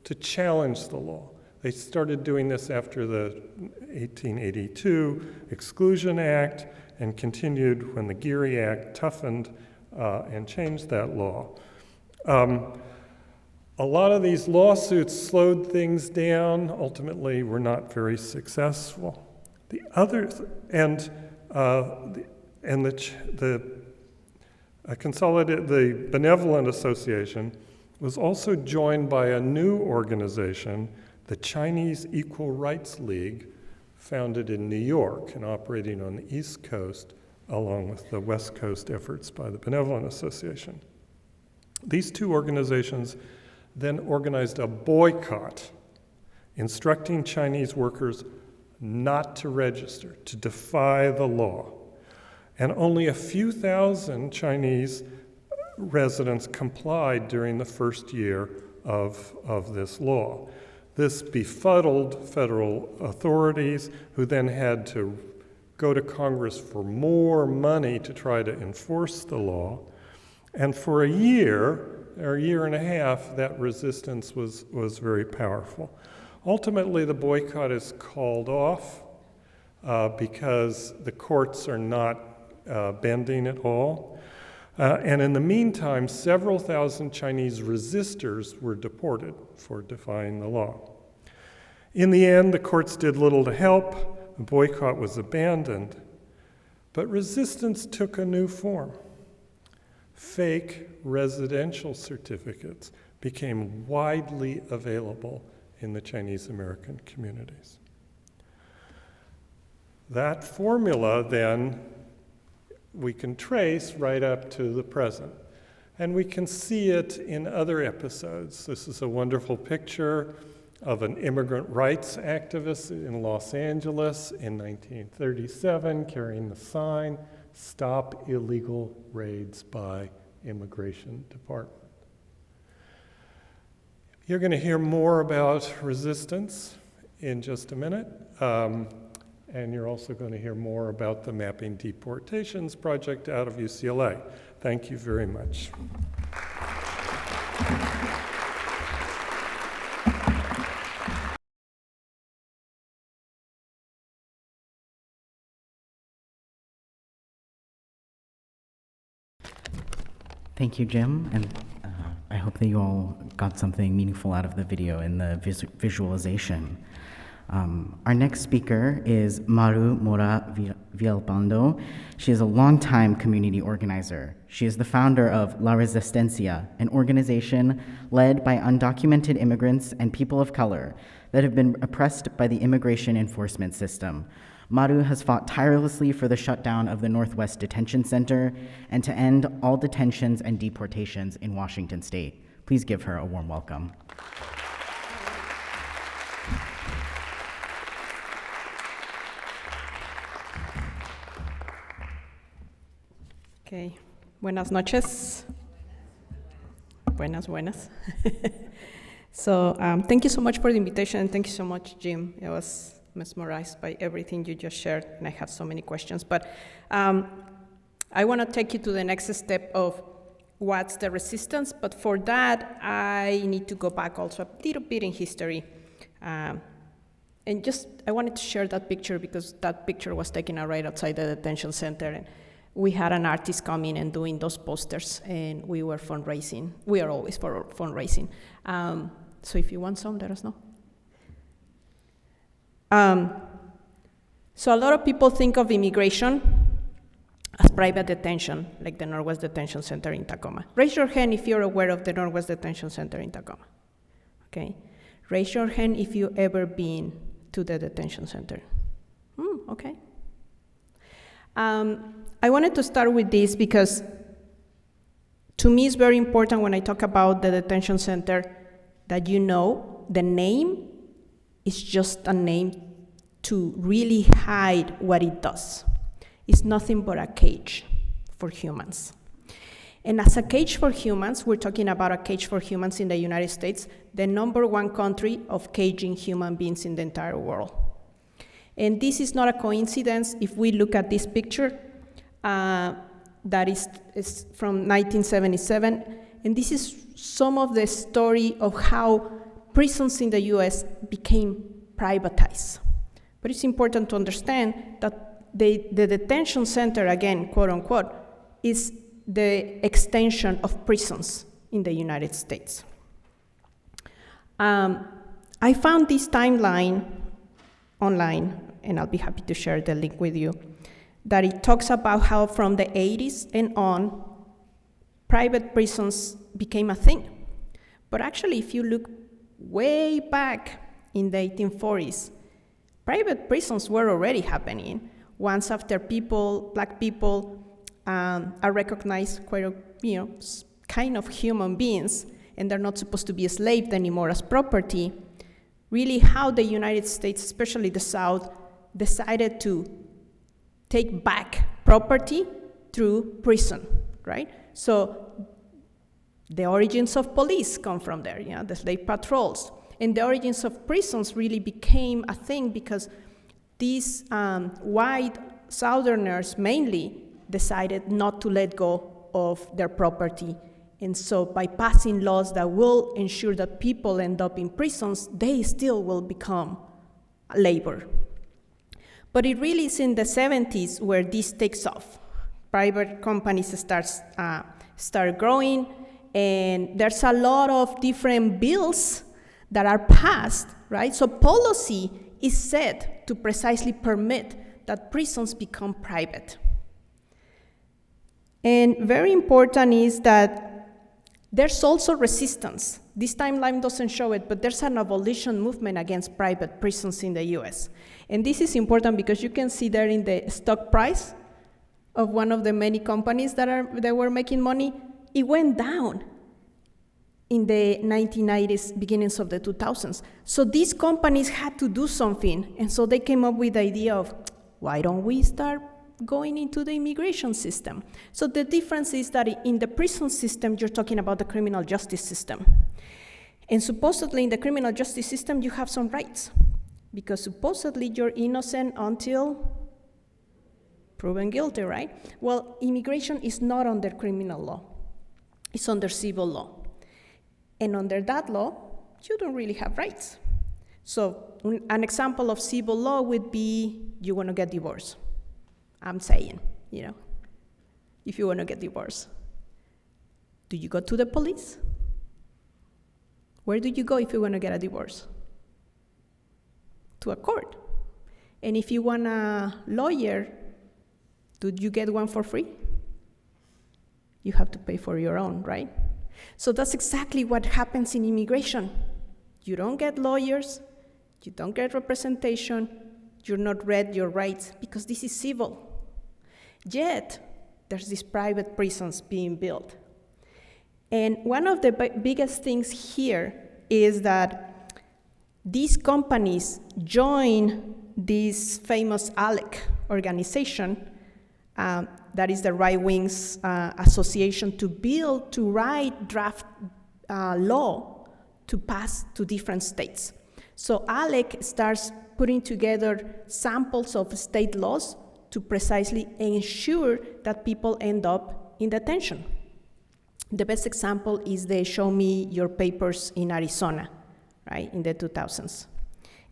to challenge the law. They started doing this after the 1882 Exclusion Act and continued when the Geary Act toughened and changed that law. A lot of these lawsuits slowed things down, ultimately were not very successful. The others, the Benevolent Association was also joined by a new organization, the Chinese Equal Rights League, founded in New York and operating on the East Coast, along with the West Coast efforts by the Benevolent Association. These two organizations then organized a boycott, instructing Chinese workers not to register, to defy the law. And only a few thousand Chinese residents complied during the first year of this law. This befuddled federal authorities, who then had to go to Congress for more money to try to enforce the law. And for a year and a half, that resistance was very powerful. Ultimately, the boycott is called off because the courts are not bending at all. And in the meantime, several thousand Chinese resistors were deported for defying the law. In the end, the courts did little to help. The boycott was abandoned. But resistance took a new form. Fake residential certificates became widely available in the Chinese American communities. That formula then we can trace right up to the present. And we can see it in other episodes. This is a wonderful picture of an immigrant rights activist in Los Angeles in 1937 carrying the sign, "Stop illegal raids by Immigration Department." You're going to hear more about resistance in just a minute. And you're also going to hear more about the Mapping Deportations project out of UCLA. Thank you very much. Thank you, Jim, and I hope that you all got something meaningful out of the video in the visualization. Our next speaker is Maru Mora Villalpando. She is a longtime community organizer. She is the founder of La Resistencia, an organization led by undocumented immigrants and people of color that have been oppressed by the immigration enforcement system. Maru has fought tirelessly for the shutdown of the Northwest Detention Center and to end all detentions and deportations in Washington state. Please give her a warm welcome. Okay, buenas noches. Buenas. So thank you so much for the invitation, and thank you so much, Jim. I was mesmerized by everything you just shared, and I have so many questions. But I want to take you to the next step of what's the resistance, but for that, I need to go back also a little bit in history. And just, I wanted to share that picture because that picture was taken right outside the detention center. And we had an artist coming and doing those posters, and we were fundraising. We are always for fundraising. So if you want some, let us know. So a lot of people think of immigration as private detention, like the Northwest Detention Center in Tacoma. Raise your hand if you're aware of the Northwest Detention Center in Tacoma. Okay? Raise your hand if you've ever been to the detention center. Okay. I wanted to start with this because to me it's very important when I talk about the detention center that you know the name is just a name to really hide what it does. It's nothing but a cage for humans. And as a cage for humans, we're talking about a cage for humans in the United States, the #1 country of caging human beings in the entire world. And this is not a coincidence if we look at this picture that is from 1977. And this is some of the story of how prisons in the US became privatized. But it's important to understand that the detention center, again, quote unquote, is the extension of prisons in the United States. I found this timeline online, and I'll be happy to share the link with you, that it talks about how from the 80s and on, private prisons became a thing. But actually, if you look way back in the 1840s, private prisons were already happening. Once after black people are recognized quite kind of human beings, and they're not supposed to be enslaved anymore as property, really how the United States, especially the South, decided to take back property through prison, right? So the origins of police come from there, the slave patrols. And the origins of prisons really became a thing because these white Southerners mainly decided not to let go of their property. And so by passing laws that will ensure that people end up in prisons, they still will become labor. But it really is in the 70s where this takes off. Private companies start growing, and there's a lot of different bills that are passed, right? So policy is set to precisely permit that prisons become private. And very important is that there's also resistance. This timeline doesn't show it, but there's an abolition movement against private prisons in the US. And this is important because you can see there in the stock price of one of the many companies that were making money, it went down in the 1990s, beginnings of the 2000s. So these companies had to do something, and so they came up with the idea of, why don't we start going into the immigration system? So the difference is that in the prison system, you're talking about the criminal justice system. And supposedly in the criminal justice system, you have some rights, because supposedly you're innocent until proven guilty, right? Well, immigration is not under criminal law. It's under civil law. And under that law, you don't really have rights. So an example of civil law would be you want to get divorced. I'm saying, if you want to get divorced. Do you go to the police? Where do you go if you want to get a divorce? To a court. And if you want a lawyer, do you get one for free? You have to pay for your own, right? So that's exactly what happens in immigration. You don't get lawyers, you don't get representation, you're not read your rights, because this is civil. Yet, there's these private prisons being built. And one of the biggest things here is that these companies join this famous ALEC organization, that is the right wing's association to write draft law to pass to different states. So ALEC starts putting together samples of state laws to precisely ensure that people end up in detention. The best example is the Show Me Your Papers in Arizona, right, in the 2000s.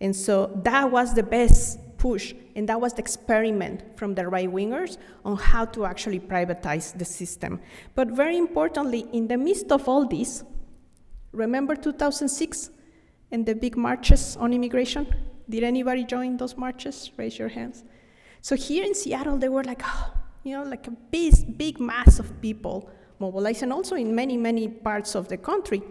And so that was the best push, and that was the experiment from the right-wingers on how to actually privatize the system. But very importantly, in the midst of all this, remember 2006 and the big marches on immigration? Did anybody join those marches? Raise your hands. So here in Seattle, there were like a big mass of people mobilized, and also in many, many parts of the country.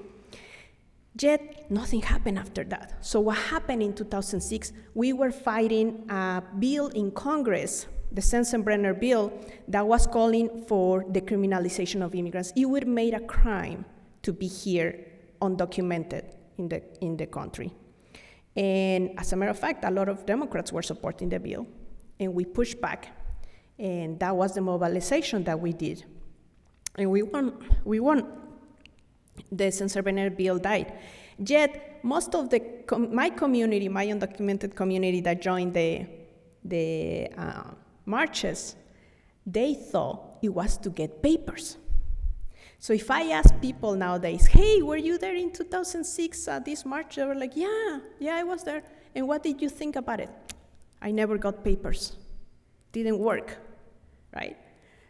Yet, nothing happened after that. So what happened in 2006, we were fighting a bill in Congress, the Sensenbrenner bill, that was calling for the criminalization of immigrants. It would have made a crime to be here undocumented in the country. And as a matter of fact, a lot of Democrats were supporting the bill, and we pushed back. And that was the mobilization that we did. And we won. The Sensenbrenner bill died. Yet, most of my community, my undocumented community that joined the marches, they thought it was to get papers. So if I ask people nowadays, hey, were you there in 2006 at this march? They were like, yeah, I was there. And what did you think about it? I never got papers. Didn't work, right?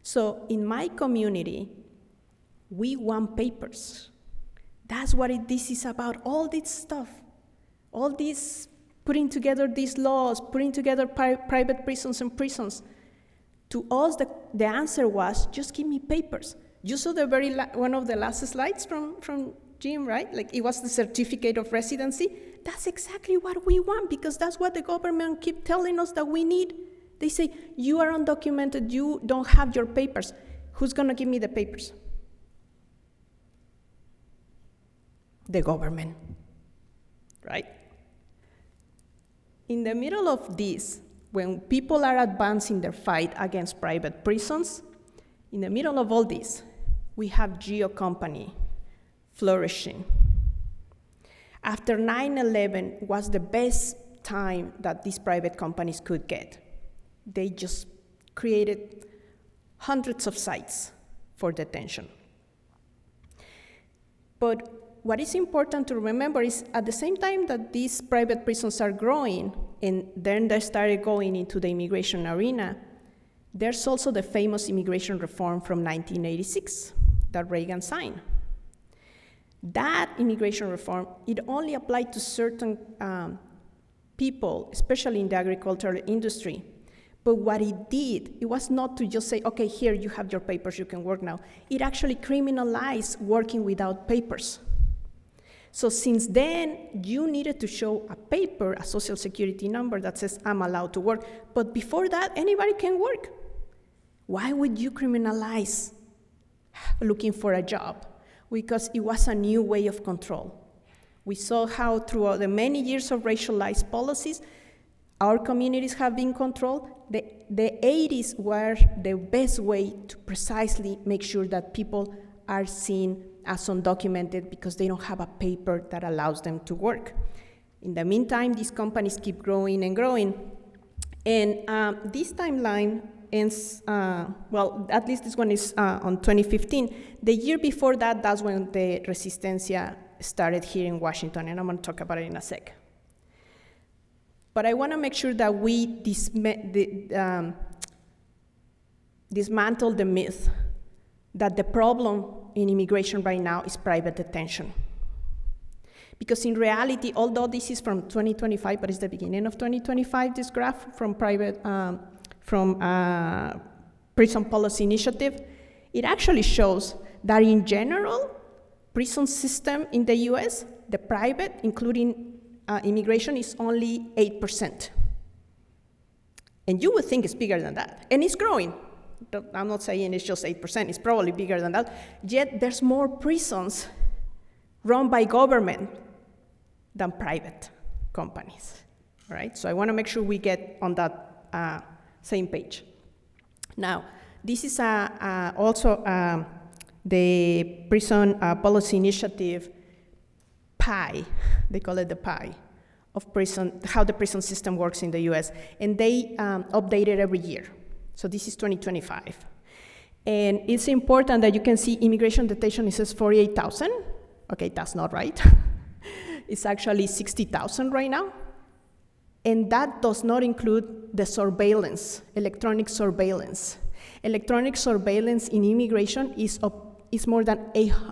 So in my community, we want papers. That's what this is about, all this stuff. All this, putting together these laws, putting together private prisons and prisons. To us, the answer was, just give me papers. You saw the one of the last slides from Jim, right? Like, it was the certificate of residency. That's exactly what we want, because that's what the government keep telling us that we need. They say, you are undocumented, you don't have your papers. Who's gonna give me the papers? The government, right? In the middle of this, when people are advancing their fight against private prisons, in the middle of all this, we have Geo Company flourishing. After 9/11 was the best time that these private companies could get. They just created hundreds of sites for detention. But what is important to remember is at the same time that these private prisons are growing, and then they started going into the immigration arena, there's also the famous immigration reform from 1986 that Reagan signed. That immigration reform, it only applied to certain people, especially in the agricultural industry. But what it did, it was not to just say, okay, here you have your papers, you can work now. It actually criminalized working without papers. So since then, you needed to show a paper, a social security number that says, I'm allowed to work. But before that, anybody can work. Why would you criminalize looking for a job? Because it was a new way of control. We saw how throughout the many years of racialized policies, our communities have been controlled. The 80s were the best way to precisely make sure that people are seen as undocumented because they don't have a paper that allows them to work. In the meantime, these companies keep growing and growing. And this timeline ends, well, at least this one is on 2015. The year before that, that's when the Resistencia started here in Washington, and I'm gonna talk about it in a sec. But I wanna make sure that we dismantle the myth that the problem in immigration right now is private detention. Because in reality, although this is from 2025, but it's the beginning of 2025, this graph from Prison Policy Initiative, it actually shows that in general, prison system in the US, the private, including immigration, is only 8%. And you would think it's bigger than that, and it's growing. I'm not saying it's just 8%, it's probably bigger than that. Yet there's more prisons run by government than private companies, right? So I wanna make sure we get on that same page. Now, this is also the Prison Policy Initiative pie, they call it the pie, of prison, how the prison system works in the US. And they update it every year. So this is 2025. And it's important that you can see immigration detention, it says 48,000. Okay, that's not right. It's actually 60,000 right now. And that does not include the surveillance, electronic surveillance. Electronic surveillance in immigration is more than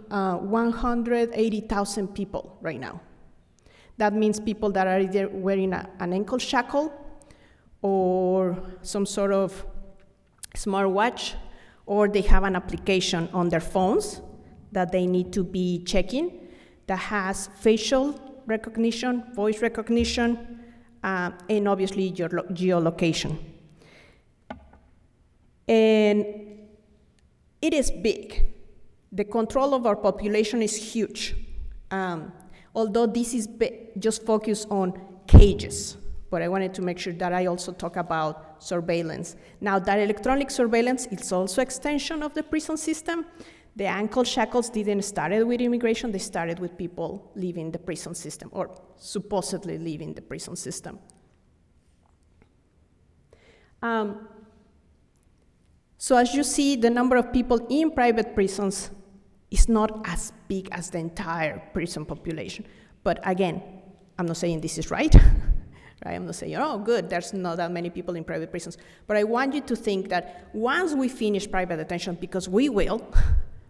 180,000 people right now. That means people that are either wearing an ankle shackle or some sort of smartwatch, or they have an application on their phones that they need to be checking that has facial recognition, voice recognition, and obviously your geolocation. And it is big. The control of our population is huge. Although this is just focused on cages, but I wanted to make sure that I also talk about surveillance. Now, that electronic surveillance is also extension of the prison system. The ankle shackles didn't start with immigration, they started with people leaving the prison system, or supposedly leaving the prison system. So as you see, the number of people in private prisons is not as big as the entire prison population. But again, I'm not saying this is right. Right? I'm not saying, oh, good, there's not that many people in private prisons. But I want you to think that once we finish private detention, because we will,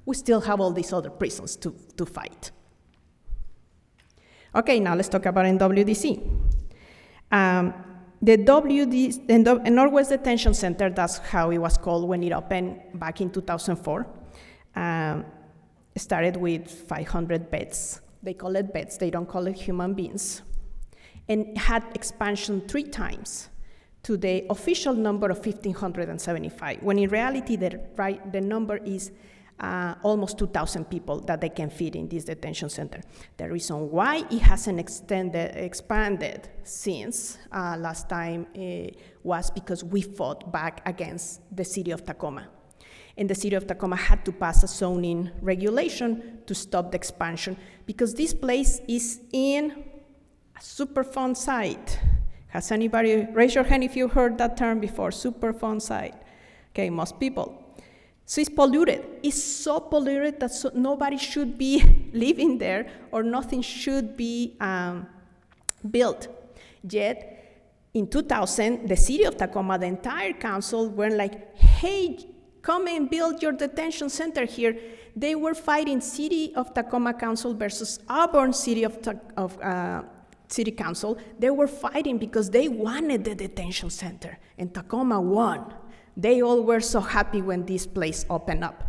we still have all these other prisons to fight. Okay, now let's talk about NWDC. The Northwest Detention Center, that's how it was called when it opened back in 2004, started with 500 beds. They call it beds, they don't call it human beings. And had expansion 3 times to the official number of 1,575, when in reality the number is almost 2,000 people that they can fit in this detention center. The reason why it hasn't expanded since last time was because we fought back against the city of Tacoma. And the city of Tacoma had to pass a zoning regulation to stop the expansion, because this place is in a Superfund site. Has anybody, raise your hand if you heard that term before, Superfund site? Okay, most people. So it's polluted. It's so polluted that nobody should be living there, or nothing should be built. Yet, in 2000, the city of Tacoma, the entire council were like, hey, come and build your detention center here. They were fighting City of Tacoma Council versus Auburn City City Council. They were fighting because they wanted the detention center, and Tacoma won. They all were so happy when this place opened up.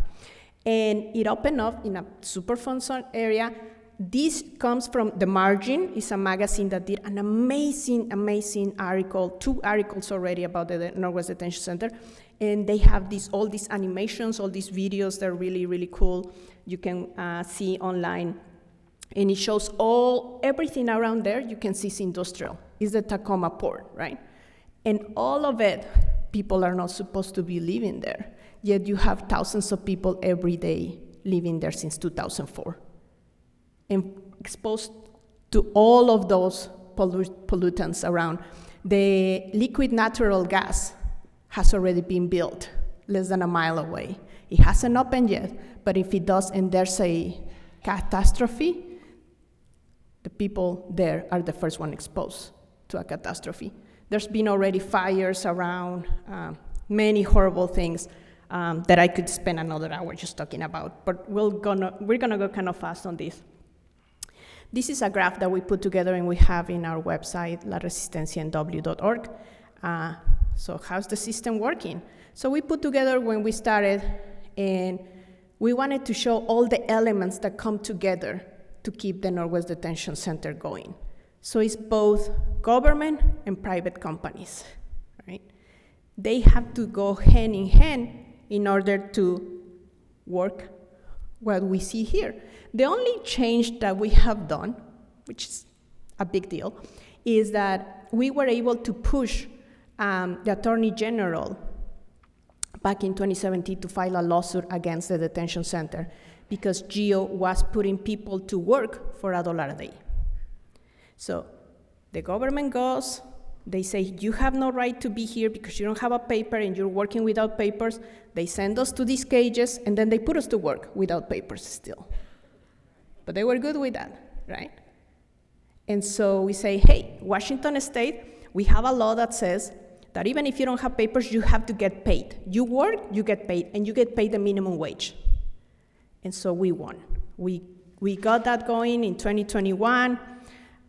And it opened up in a Superfund area. This comes from The Margin. It's a magazine that did an amazing, amazing article, 2 articles already about the Northwest Detention Center. And they have all these animations, all these videos. They're really, really cool. You can see online. And it shows everything around there. You can see it's industrial. It's the Tacoma port, right? And all of it, people are not supposed to be living there. Yet you have thousands of people every day living there since 2004. And exposed to all of those pollutants around. The liquid natural gas has already been built less than a mile away. It hasn't opened yet, but if it does and there's a catastrophe, the people there are the first one exposed to a catastrophe. There's been already fires around, many horrible things that I could spend another hour just talking about, but we're gonna go kind of fast on this. This is a graph that we put together and we have in our website, laresistencianw.org. So how's the system working? So we put together when we started, and we wanted to show all the elements that come together to keep the Northwest Detention Center going. So it's both government and private companies, right? They have to go hand in hand in order to work what we see here. The only change that we have done, which is a big deal, is that we were able to push the Attorney General back in 2017 to file a lawsuit against the detention center because GEO was putting people to work for $1 a day. So the government goes, They say, you have no right to be here because you don't have a paper and you're working without papers. They send us to these cages, and then they put us to work without papers still. But they were good with that, right? And so we say, hey, Washington State, we have a law that says that even if you don't have papers, you have to get paid. You work, you get paid, and you get paid the minimum wage. And so we won. We got that going in 2021.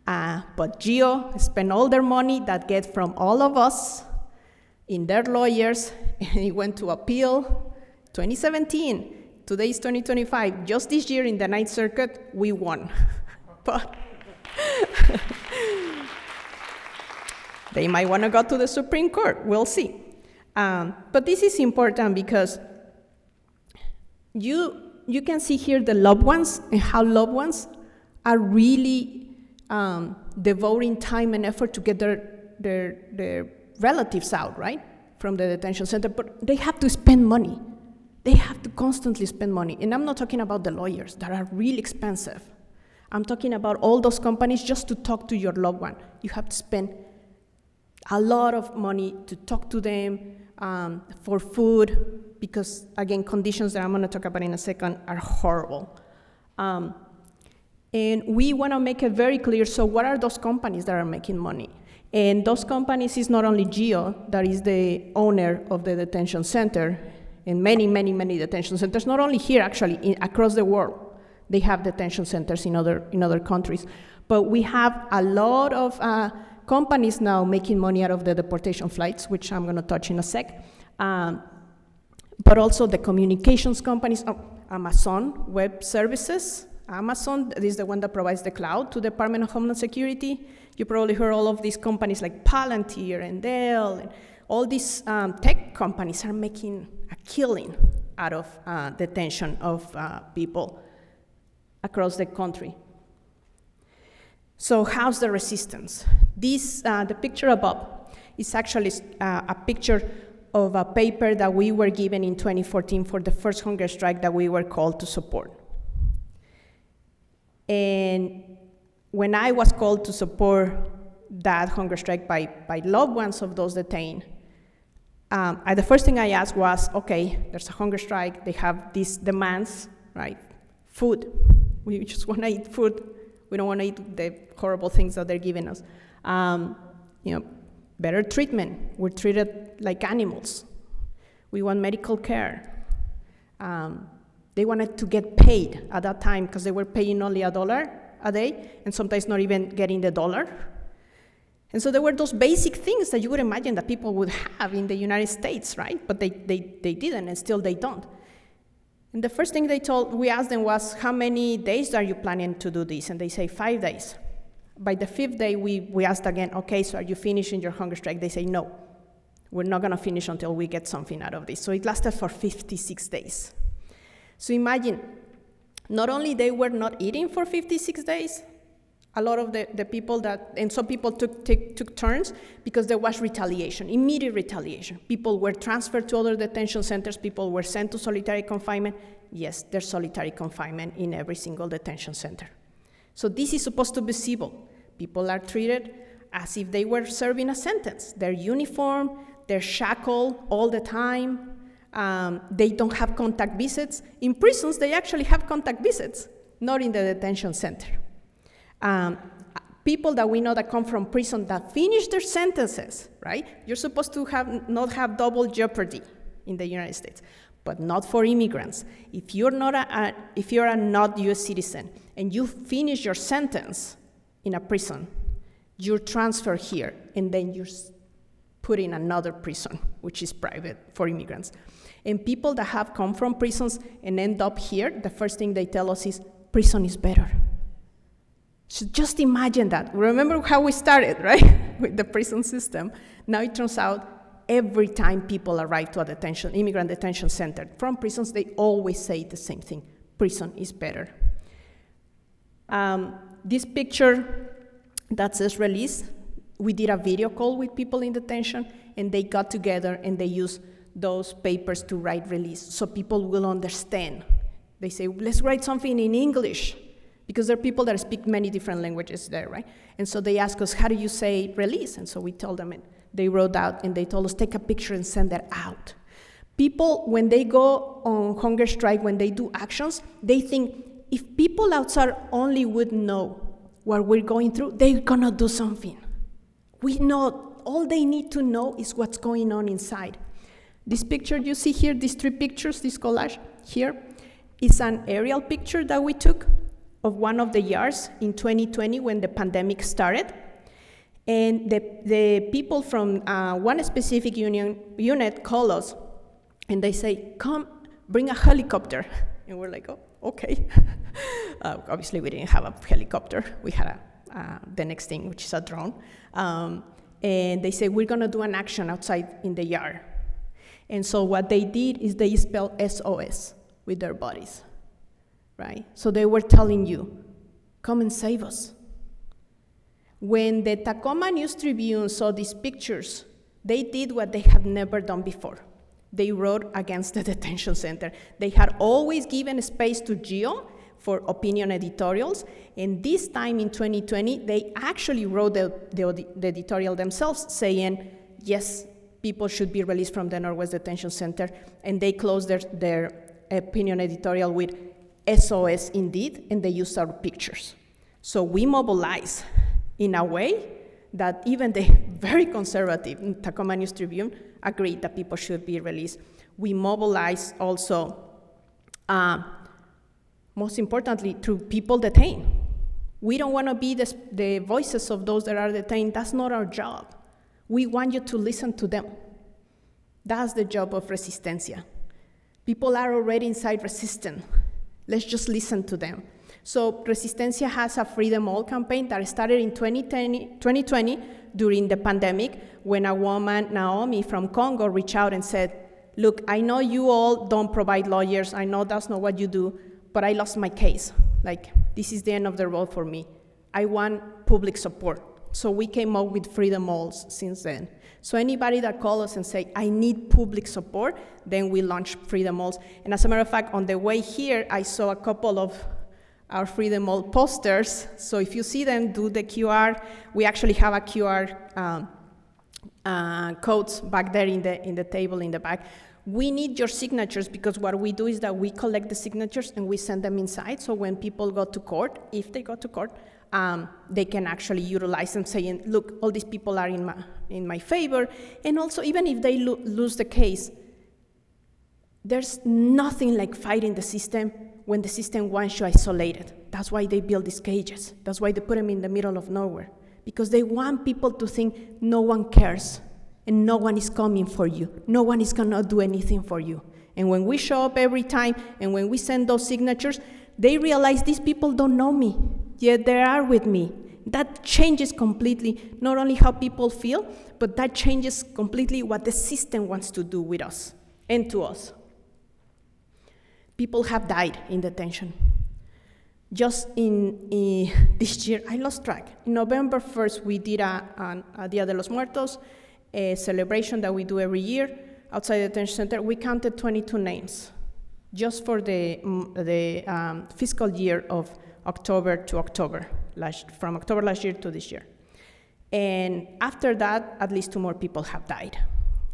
But GEO spent all their money that get from all of us in their lawyers, and it went to appeal 2017. Today is 2025. Just this year in the Ninth Circuit, we won. But they might want to go to the Supreme Court. We'll see. But this is important because you can see here the loved ones and how loved ones are really devoting time and effort to get their relatives out, right, from the detention center. But they have to spend money. They have to constantly spend money. And I'm not talking about the lawyers that are really expensive. I'm talking about all those companies just to talk to your loved one. You have to spend a lot of money to talk to them, for food, because, again, conditions that I'm going to talk about in a second are horrible. And we want to make it very clear, so what are those companies that are making money? And those companies is not only GEO, that is the owner of the detention center, and many, many, many detention centers, not only here, actually, across the world. They have detention centers in other countries. But we have a lot of companies now making money out of the deportation flights, which I'm going to touch in a sec. But also the communications companies, Amazon Web Services. Amazon is the one that provides the cloud to the Department of Homeland Security. You probably heard all of these companies like Palantir and Dell, and all these tech companies are making a killing out of detention of people across the country. So how's the resistance? This, the picture above is actually a picture of a paper that we were given in 2014 for the first hunger strike that we were called to support. And when I was called to support that hunger strike by loved ones of those detained, the first thing I asked was, okay, there's a hunger strike, they have these demands, right? Food, we just wanna eat food. We don't wanna eat the horrible things that they're giving us. Better treatment, we're treated like animals. We want medical care. They wanted to get paid at that time because they were paying only $1 a day and sometimes not even getting the dollar. And so there were those basic things that you would imagine that people would have in the United States, right? But they didn't, and still they don't. And the first thing we asked them was, how many days are you planning to do this? And they say 5 days. By the 5th day, we asked again, okay, so are you finishing your hunger strike? They say, no, we're not gonna finish until we get something out of this. So it lasted for 56 days. So imagine, not only they were not eating for 56 days, a lot of the people and some people took turns because there was retaliation, immediate retaliation. People were transferred to other detention centers, people were sent to solitary confinement. Yes, there's solitary confinement in every single detention center. So this is supposed to be civil. People are treated as if they were serving a sentence. They're uniformed, they're shackled all the time. They don't have contact visits. In prisons, they actually have contact visits, not in the detention center. People that we know that come from prison that finish their sentences, right? You're supposed to not have double jeopardy in the United States, but not for immigrants. If you're a not U.S. citizen and you finish your sentence in a prison, you're transferred here, and then you're put in another prison, which is private for immigrants. And people that have come from prisons and end up here, the first thing they tell us is, prison is better. So just imagine that. Remember how we started, right? With the prison system. Now it turns out every time people arrive to a immigrant detention center from prisons, they always say the same thing: prison is better. This picture that says release, we did a video call with people in detention, and they got together and they used those papers to write release so people will understand. They say, let's write something in English Because there are people that speak many different languages there, right? And so they ask us, how do you say release? And so we told them, and they wrote out, and they told us, take a picture and send that out. People, when they go on hunger strike, when they do actions, they think, if people outside only would know what we're going through, they're gonna do something. We know, all they need to know is what's going on inside. This picture you see here, these 3 pictures, this collage here, is an aerial picture that we took of one of the yards in 2020 when the pandemic started. And the people from one specific unit call us, and they say, come, bring a helicopter. And we're like, oh, okay. Obviously, we didn't have a helicopter. We had the next thing, which is a drone. And they say, we're gonna do an action outside in the yard. And so what they did is they spelled SOS with their bodies, right? So they were telling you, come and save us. When the Tacoma News Tribune saw these pictures, they did what they have never done before. They wrote against the detention center. They had always given space to Geo for opinion editorials, and this time in 2020, they actually wrote the editorial themselves saying, yes, people should be released from the Northwest Detention Center, and they closed their opinion editorial with SOS indeed, and they used our pictures. So we mobilize in a way that even the very conservative Tacoma News Tribune agreed that people should be released. We mobilize also, most importantly, through people detained. We don't want to be the voices of those that are detained. That's not our job. We want you to listen to them. That's the job of Resistencia. People are already inside resistant. Let's just listen to them. So Resistencia has a Free Them All campaign that started in 2020 during the pandemic, when a woman, Naomi from Congo, reached out and said, look, I know you all don't provide lawyers. I know that's not what you do, but I lost my case. Like, this is the end of the road for me. I want public support. So we came up with Free Them Alls since then. So anybody that calls us and say, I need public support, then we launch Free Them Alls. And as a matter of fact, on the way here, I saw a couple of our Free Them All posters. So if you see them, do the QR. We actually have a QR codes back there in the table in the back. We need your signatures, because what we do is that we collect the signatures and we send them inside. So when people go to court, if they go to court, they can actually utilize them, saying, look, all these people are in my favor. And also, even if they lose the case, there's nothing like fighting the system when the system wants you isolated. That's why they build these cages. That's why they put them in the middle of nowhere, because they want people to think no one cares and no one is coming for you. No one is gonna do anything for you. And when we show up every time and when we send those signatures, they realize these people don't know me, yet they are with me. That changes completely not only how people feel, but that changes completely what the system wants to do with us and to us. People have died in detention. Just in this year, I lost track. In November 1st, we did a Dia de los Muertos, a celebration that we do every year outside the detention center. We counted 22 names just for the fiscal year of October to October, from October last year to this year. And after that, at least 2 more people have died.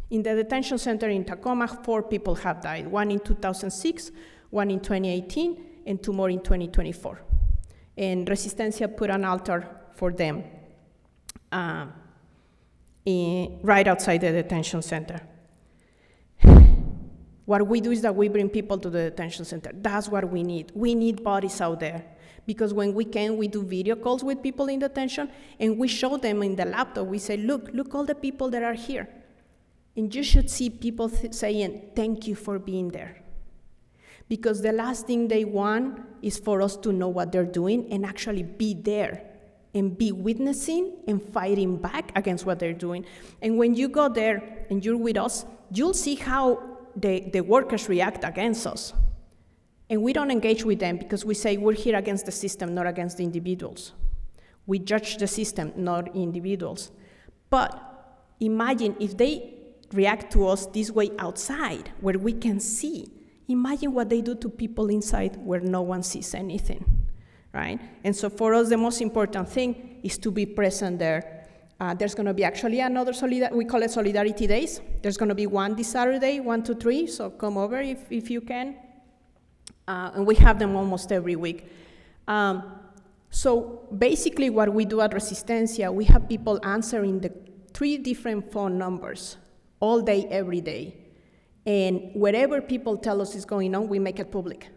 In the detention center in Tacoma, 4 people have died, 1 in 2006, 1 in 2018, and 2 more in 2024. And Resistencia put an altar for them right outside the detention center. What we do is that we bring people to the detention center. That's what we need. We need bodies out there. Because when we can, we do video calls with people in detention, and we show them in the laptop. We say, look all the people that are here. And you should see people saying, thank you for being there. Because the last thing they want is for us to know what they're doing and actually be there and be witnessing and fighting back against what they're doing. And when you go there and you're with us, you'll see how the workers react against us. And we don't engage with them because we say we're here against the system, not against the individuals. We judge the system, not individuals. But imagine if they react to us this way outside, where we can see. Imagine what they do to people inside where no one sees anything. right? And so for us, the most important thing is to be present there. There's going to be actually another we call it Solidarity Days. There's going to be one this Saturday, 1 to 3, so come over if you can. And we have them almost every week. So basically what we do at Resistencia, we have people answering the 3 different phone numbers all day, every day. And wherever people tell us is going on, we make it public.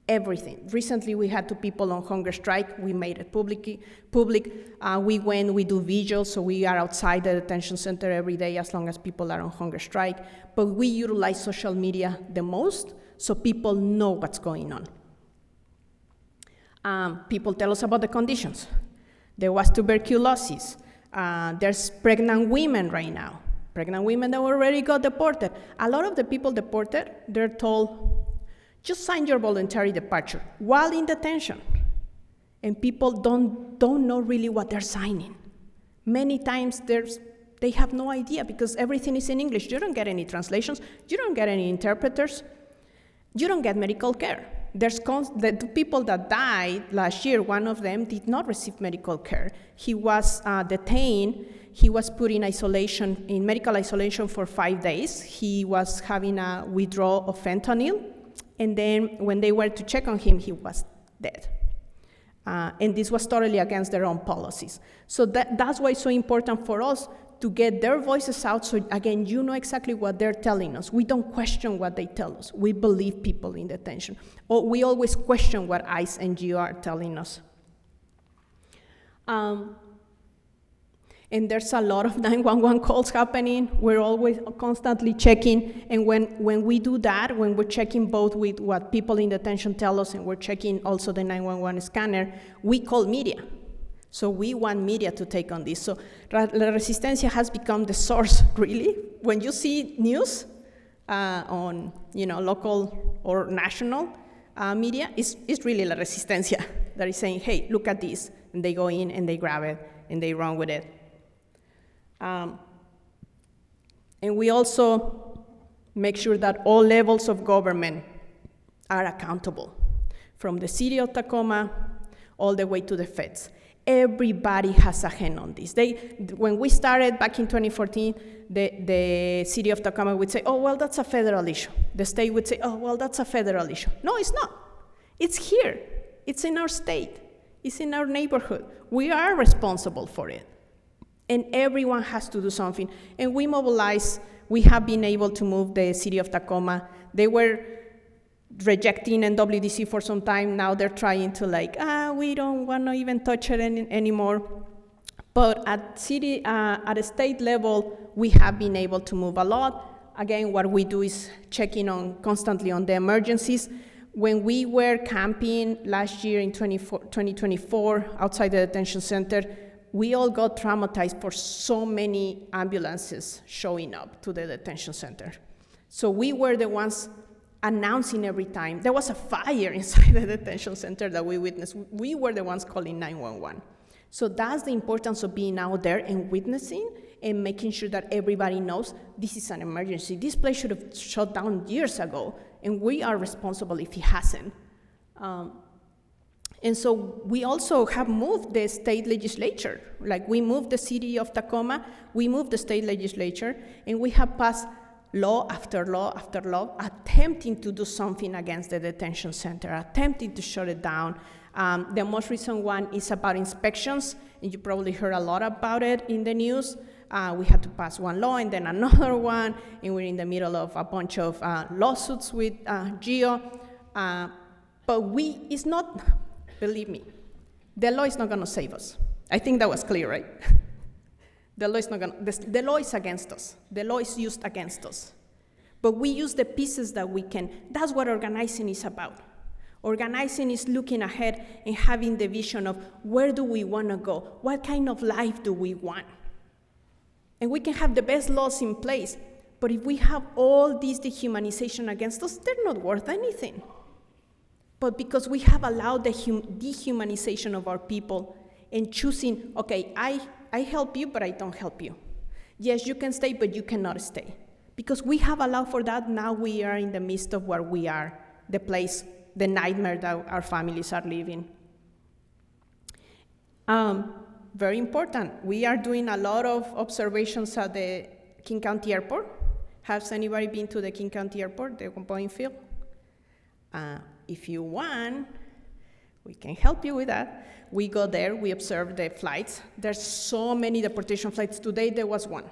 Everything. Recently, we had 2 people on hunger strike. We made it public. We do vigils, so we are outside the detention center every day as long as people are on hunger strike. But we utilize social media the most so people know what's going on. People tell us about the conditions. There was tuberculosis. There's pregnant women right now. Pregnant women that already got deported. A lot of the people deported, they're told, just sign your voluntary departure while in detention. And people don't know really what they're signing. Many times they have no idea because everything is in English. You don't get any translations. You don't get any interpreters. You don't get medical care. The 2 people that died last year, one of them did not receive medical care. He was detained. He was put in medical isolation for 5 days. He was having a withdrawal of fentanyl. And then when they were to check on him, he was dead. And this was totally against their own policies. So that's why it's so important for us to get their voices out so, again, you know exactly what they're telling us. We don't question what they tell us. We believe people in detention. Or we always question what ICE and GO are telling us. And there's a lot of 911 calls happening. We're always constantly checking. And when we do that, when we're checking both with what people in detention tell us and we're checking also the 911 scanner, we call media. So we want media to take on this. So La Resistencia has become the source, really. When you see news on local or national media, it's really La Resistencia that is saying, hey, look at this. And they go in and they grab it and they run with it. And we also make sure that all levels of government are accountable, from the city of Tacoma all the way to the feds. Everybody has a hand on this. When we started back in 2014, the city of Tacoma would say, oh, well, that's a federal issue. The state would say, oh, well, that's a federal issue. No, it's not. It's here. It's in our state. It's in our neighborhood. We are responsible for it. And everyone has to do something. And we mobilize. We have been able to move the city of Tacoma. They were rejecting NWDC for some time. Now they're trying to we don't want to even touch it anymore. But at a state level, we have been able to move a lot. Again, what we do is checking constantly on the emergencies. When we were camping last year in 2024 outside the detention center, we all got traumatized for so many ambulances showing up to the detention center. So we were the ones announcing every time there was a fire inside the detention center that we witnessed. We were the ones calling 911. So that's the importance of being out there and witnessing and making sure that everybody knows this is an emergency. This place should have shut down years ago, and we are responsible if it hasn't. And so we also have moved the state legislature. We moved the city of Tacoma, we moved the state legislature, and we have passed law after law after law, attempting to do something against the detention center, attempting to shut it down. The most recent one is about inspections, and you probably heard a lot about it in the news. We had to pass one law and then another one, and we're in the middle of a bunch of lawsuits with GEO. But it's not, believe me, the law is not gonna save us. I think that was clear, right? The law is against us. The law is used against us. But we use the pieces that we can. That's what organizing is about. Organizing is looking ahead and having the vision of where do we want to go? What kind of life do we want? And we can have the best laws in place, but if we have all this dehumanization against us, they're not worth anything. But because we have allowed the dehumanization of our people and choosing, okay, I help you, but I don't help you. Yes, you can stay, but you cannot stay. Because we have allowed for that, now we are in the midst of where we are, the place, the nightmare that our families are living. Very important. We are doing a lot of observations at the King County Airport. Has anybody been to the King County Airport, the Boeing field? If you want, we can help you with that. We go there, we observe the flights. There's so many deportation flights. Today there was one.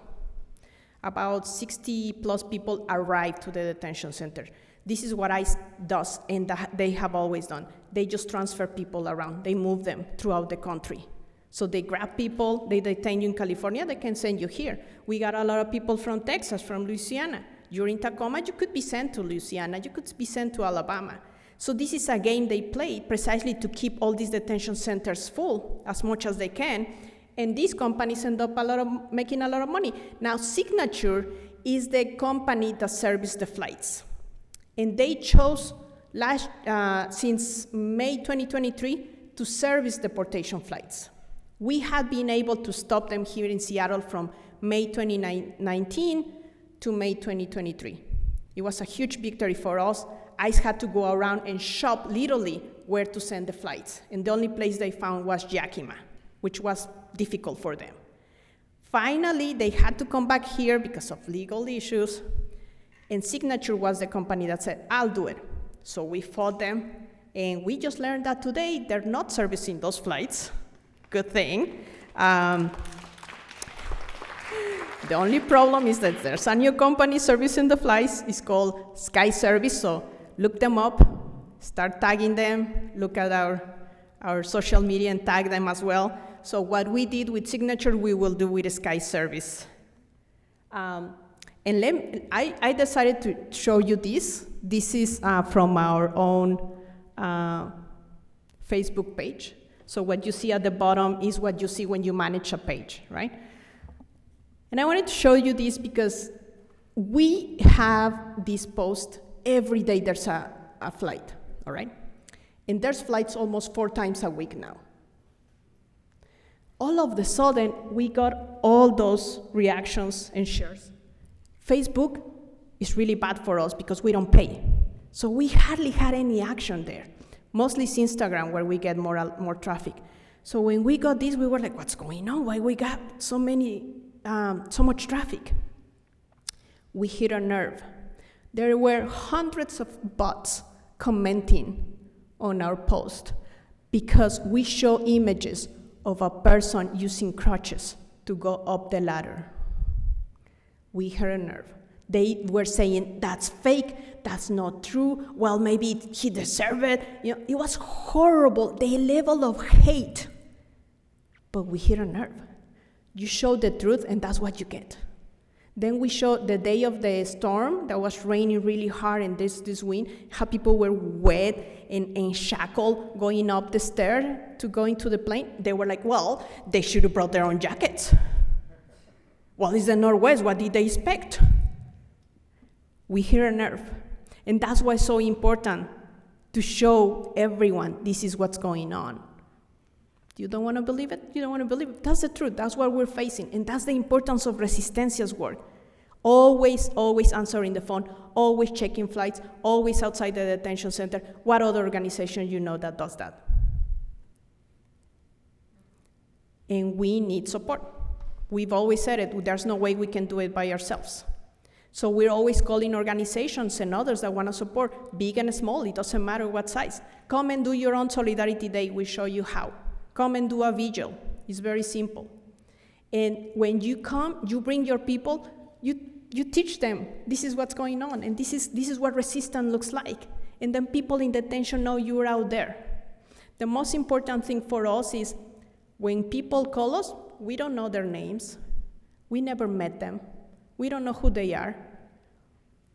About 60 plus people arrived to the detention center. This is what ICE does, and they have always done. They just transfer people around. They move them throughout the country. So they grab people, they detain you in California, they can send you here. We got a lot of people from Texas, from Louisiana. You're in Tacoma, you could be sent to Louisiana, you could be sent to Alabama. So this is a game they play precisely to keep all these detention centers full as much as they can. And these companies end up making a lot of money. Now, Signature is the company that services the flights. And they chose since May 2023 to service deportation flights. We had been able to stop them here in Seattle from May 2019 to May 2023. It was a huge victory for us. ICE had to go around and shop literally where to send the flights. And the only place they found was Yakima, which was difficult for them. Finally, they had to come back here because of legal issues. And Signature was the company that said, I'll do it. So we fought them. And we just learned that today they're not servicing those flights. Good thing. The only problem is that there's a new company servicing the flights. It's called Sky Service, so look them up, start tagging them, look at our social media and tag them as well. So what we did with Signature, we will do with Sky Service. I decided to show you this. This is from our own Facebook page. So what you see at the bottom is what you see when you manage a page, right? And I wanted to show you this because we have this post every day there's a flight, all right? And there's flights almost 4 times a week now. All of a sudden, we got all those reactions and shares. Facebook is really bad for us because we don't pay. So we hardly had any action there. Mostly it's Instagram where we get more traffic. So when we got this, we were like, what's going on? Why we got so much traffic? We hit a nerve. There were hundreds of bots commenting on our post because we show images of a person using crutches to go up the ladder. We hit a nerve. They were saying, that's fake, that's not true, well, maybe he deserved it. You know, it was horrible, the level of hate. But we hit a nerve. You show the truth, and that's what you get. Then we showed the day of the storm that was raining really hard and this wind, how people were wet and shackled going up the stair to go into the plane. They were like, well, they should have brought their own jackets. Well, it's the Northwest, what did they expect? We hit a nerve. And that's why it's so important to show everyone this is what's going on. You don't want to believe it? You don't want to believe it? That's the truth. That's what we're facing. And that's the importance of Resistencia's work. Always answering the phone, always checking flights, always outside the detention center. What other organization you know that does that? And we need support. We've always said it. There's no way we can do it by ourselves. So we're always calling organizations and others that want to support, big and small, it doesn't matter what size. Come and do your own Solidarity Day, we'll show you how. Come and do a vigil, it's very simple. And when you come, you bring your people, you teach them, this is what's going on, and this is what resistance looks like. And then people in detention know you're out there. The most important thing for us is, when people call us, we don't know their names, we never met them, we don't know who they are.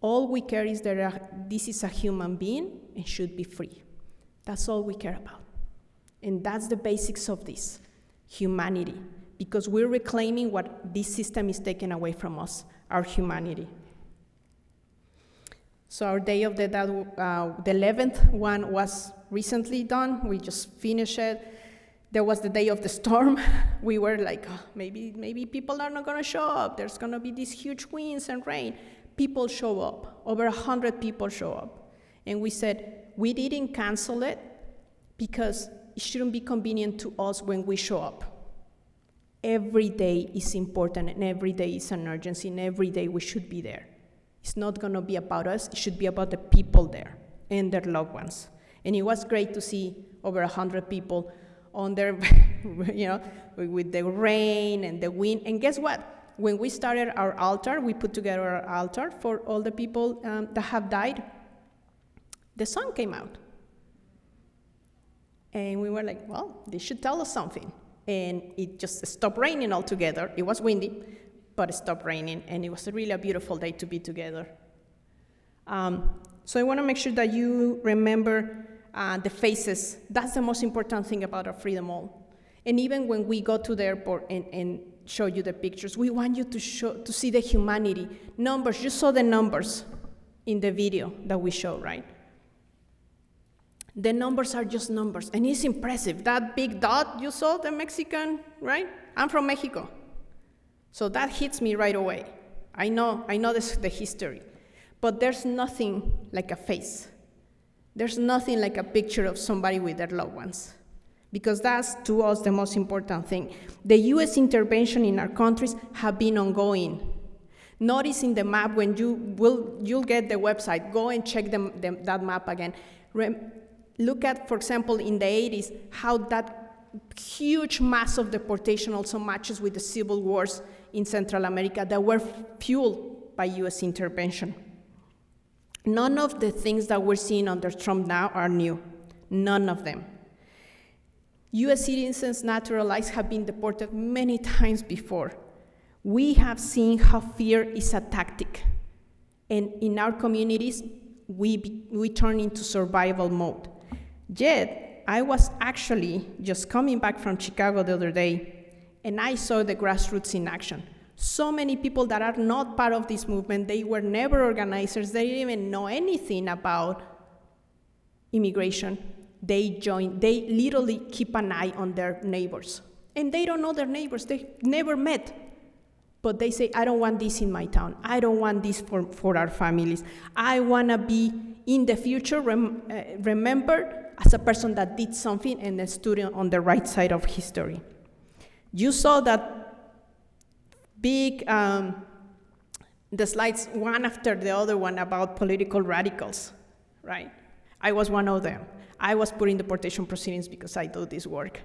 All we care is that this is a human being and should be free. That's all we care about. And that's the basics of this, humanity, because we're reclaiming what this system is taking away from us, our humanity. So our Day of the Dead, the 11th one was recently done. We just finished it. There was the day of the storm. We were like, oh, maybe people are not going to show up. There's going to be these huge winds and rain. People show up. Over 100 people show up. And we said, we didn't cancel it because it shouldn't be convenient to us when we show up. Every day is important, and every day is an urgency, and every day we should be there. It's not gonna be about us, it should be about the people there and their loved ones. And it was great to see over 100 people on there, with the rain and the wind. And guess what? When we started our altar, we put together our altar for all the people that have died, the sun came out. And we were like, well, this should tell us something. And it just stopped raining altogether. It was windy, but it stopped raining, and it was really a beautiful day to be together. So I want to make sure that you remember the faces. That's the most important thing about our Freedom Mall. And even when we go to the airport and show you the pictures, we want you to see the humanity. Numbers, you saw the numbers in the video that we showed, right? The numbers are just numbers, and it's impressive. That big dot you saw, the Mexican, right? I'm from Mexico. So that hits me right away. I know the history, but there's nothing like a face. There's nothing like a picture of somebody with their loved ones, because that's, to us, the most important thing. The US intervention in our countries have been ongoing. Notice in the map, when you'll get the website, go and check that map again. Look at, for example, in the 80s, how that huge mass of deportation also matches with the civil wars in Central America that were fueled by US intervention. None of the things that we're seeing under Trump now are new. None of them. US citizens naturalized have been deported many times before. We have seen how fear is a tactic. And in our communities, we turn into survival mode. Yet, I was actually just coming back from Chicago the other day, and I saw the grassroots in action. So many people that are not part of this movement, they were never organizers, they didn't even know anything about immigration. They literally keep an eye on their neighbors. And they don't know their neighbors, they never met. But they say, I don't want this in my town. I don't want this for our families. I wanna be, in the future, remembered as a person that did something and stood on the right side of history. You saw that big, the slides one after the other one about political radicals, right? I was one of them. I was put in deportation proceedings because I do this work.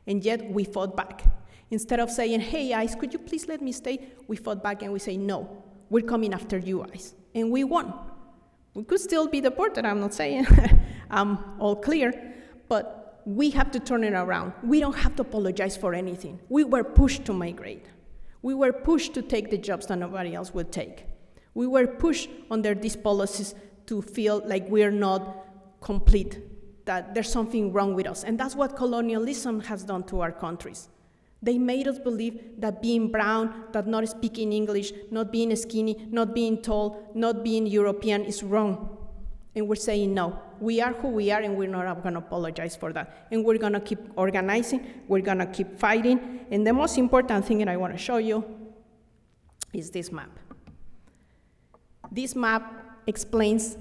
And yet we fought back. Instead of saying, hey, ICE, could you please let me stay? We fought back and we say, no, we're coming after you, ICE. And we won. We could still be deported, I'm not saying I'm all clear, but we have to turn it around. We don't have to apologize for anything. We were pushed to migrate. We were pushed to take the jobs that nobody else would take. We were pushed under these policies to feel like we're not complete, that there's something wrong with us. And that's what colonialism has done to our countries. They made us believe that being brown, that not speaking English, not being skinny, not being tall, not being European is wrong. And we're saying no, we are who we are, and we're not gonna apologize for that. And we're gonna keep organizing, we're gonna keep fighting. And the most important thing that I wanna show you is this map. This map explains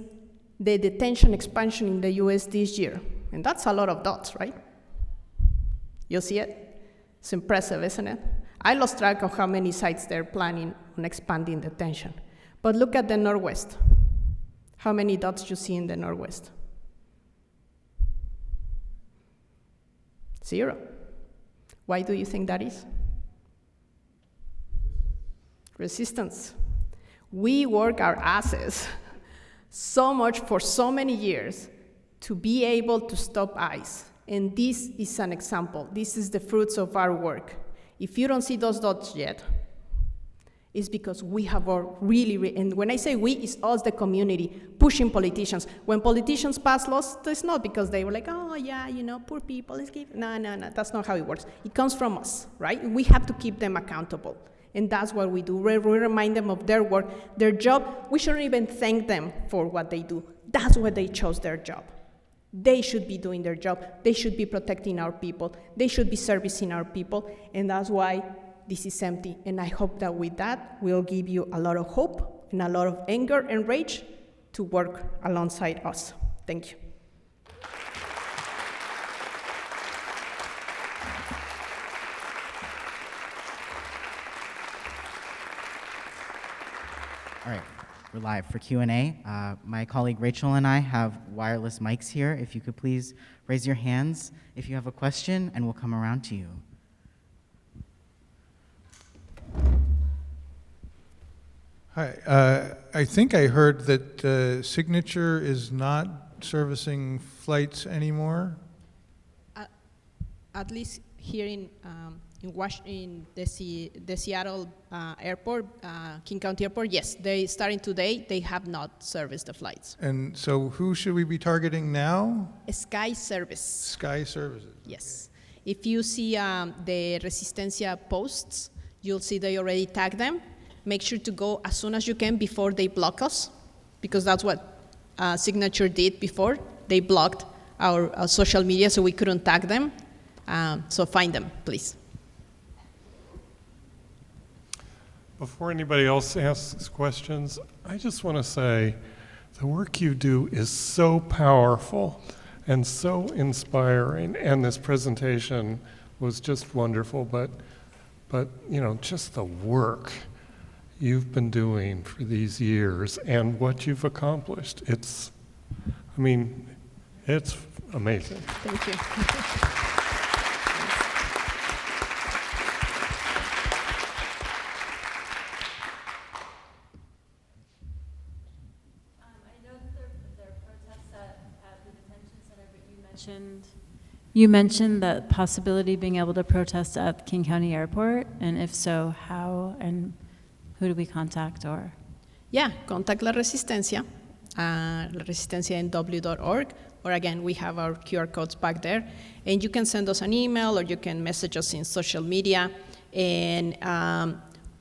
the detention expansion in the US this year. And that's a lot of dots, right? You see it? It's impressive, isn't it? I lost track of how many sites they're planning on expanding detention. But look at the Northwest. How many dots you see in the Northwest? 0. Why do you think that is? Resistance. We work our asses so much for so many years to be able to stop ICE. And this is an example. This is the fruits of our work. If you don't see those dots yet, it's because we have really, and when I say we, it's us, the community, pushing politicians. When politicians pass laws, it's not because they were like, oh yeah, poor people, let's give, no, that's not how it works. It comes from us, right? We have to keep them accountable. And that's what we do. We remind them of their work, their job. We shouldn't even thank them for what they do. That's why they chose their job. They should be doing their job. They should be protecting our people. They should be servicing our people. And that's why this is empty. And I hope that with that, we'll give you a lot of hope and a lot of anger and rage to work alongside us. Thank you. All right, we're live for Q&A. My colleague Rachel and I have wireless mics here. If you could please raise your hands if you have a question, and we'll come around to you. Hi, I think I heard that Signature is not servicing flights anymore. At least here in the Seattle airport, King County Airport, yes, they starting today. They have not serviced the flights. And so who should we be targeting now? Sky Service. Sky Services. Yes. If you see the Resistencia posts, you'll see they already tag them. Make sure to go as soon as you can before they block us, because that's what Signature did before. They blocked our social media, so we couldn't tag them. So find them, please. Before anybody else asks questions, I just want to say the work you do is so powerful and so inspiring, and this presentation was just wonderful, but you know, just the work you've been doing for these years and what you've accomplished, it's amazing. Thank you. You mentioned the possibility of being able to protest at King County Airport, and if so, how and who do we contact? Or Yeah, contact La Resistencia, resistencianw.org, or again, we have our QR codes back there, and you can send us an email or you can message us in social media, and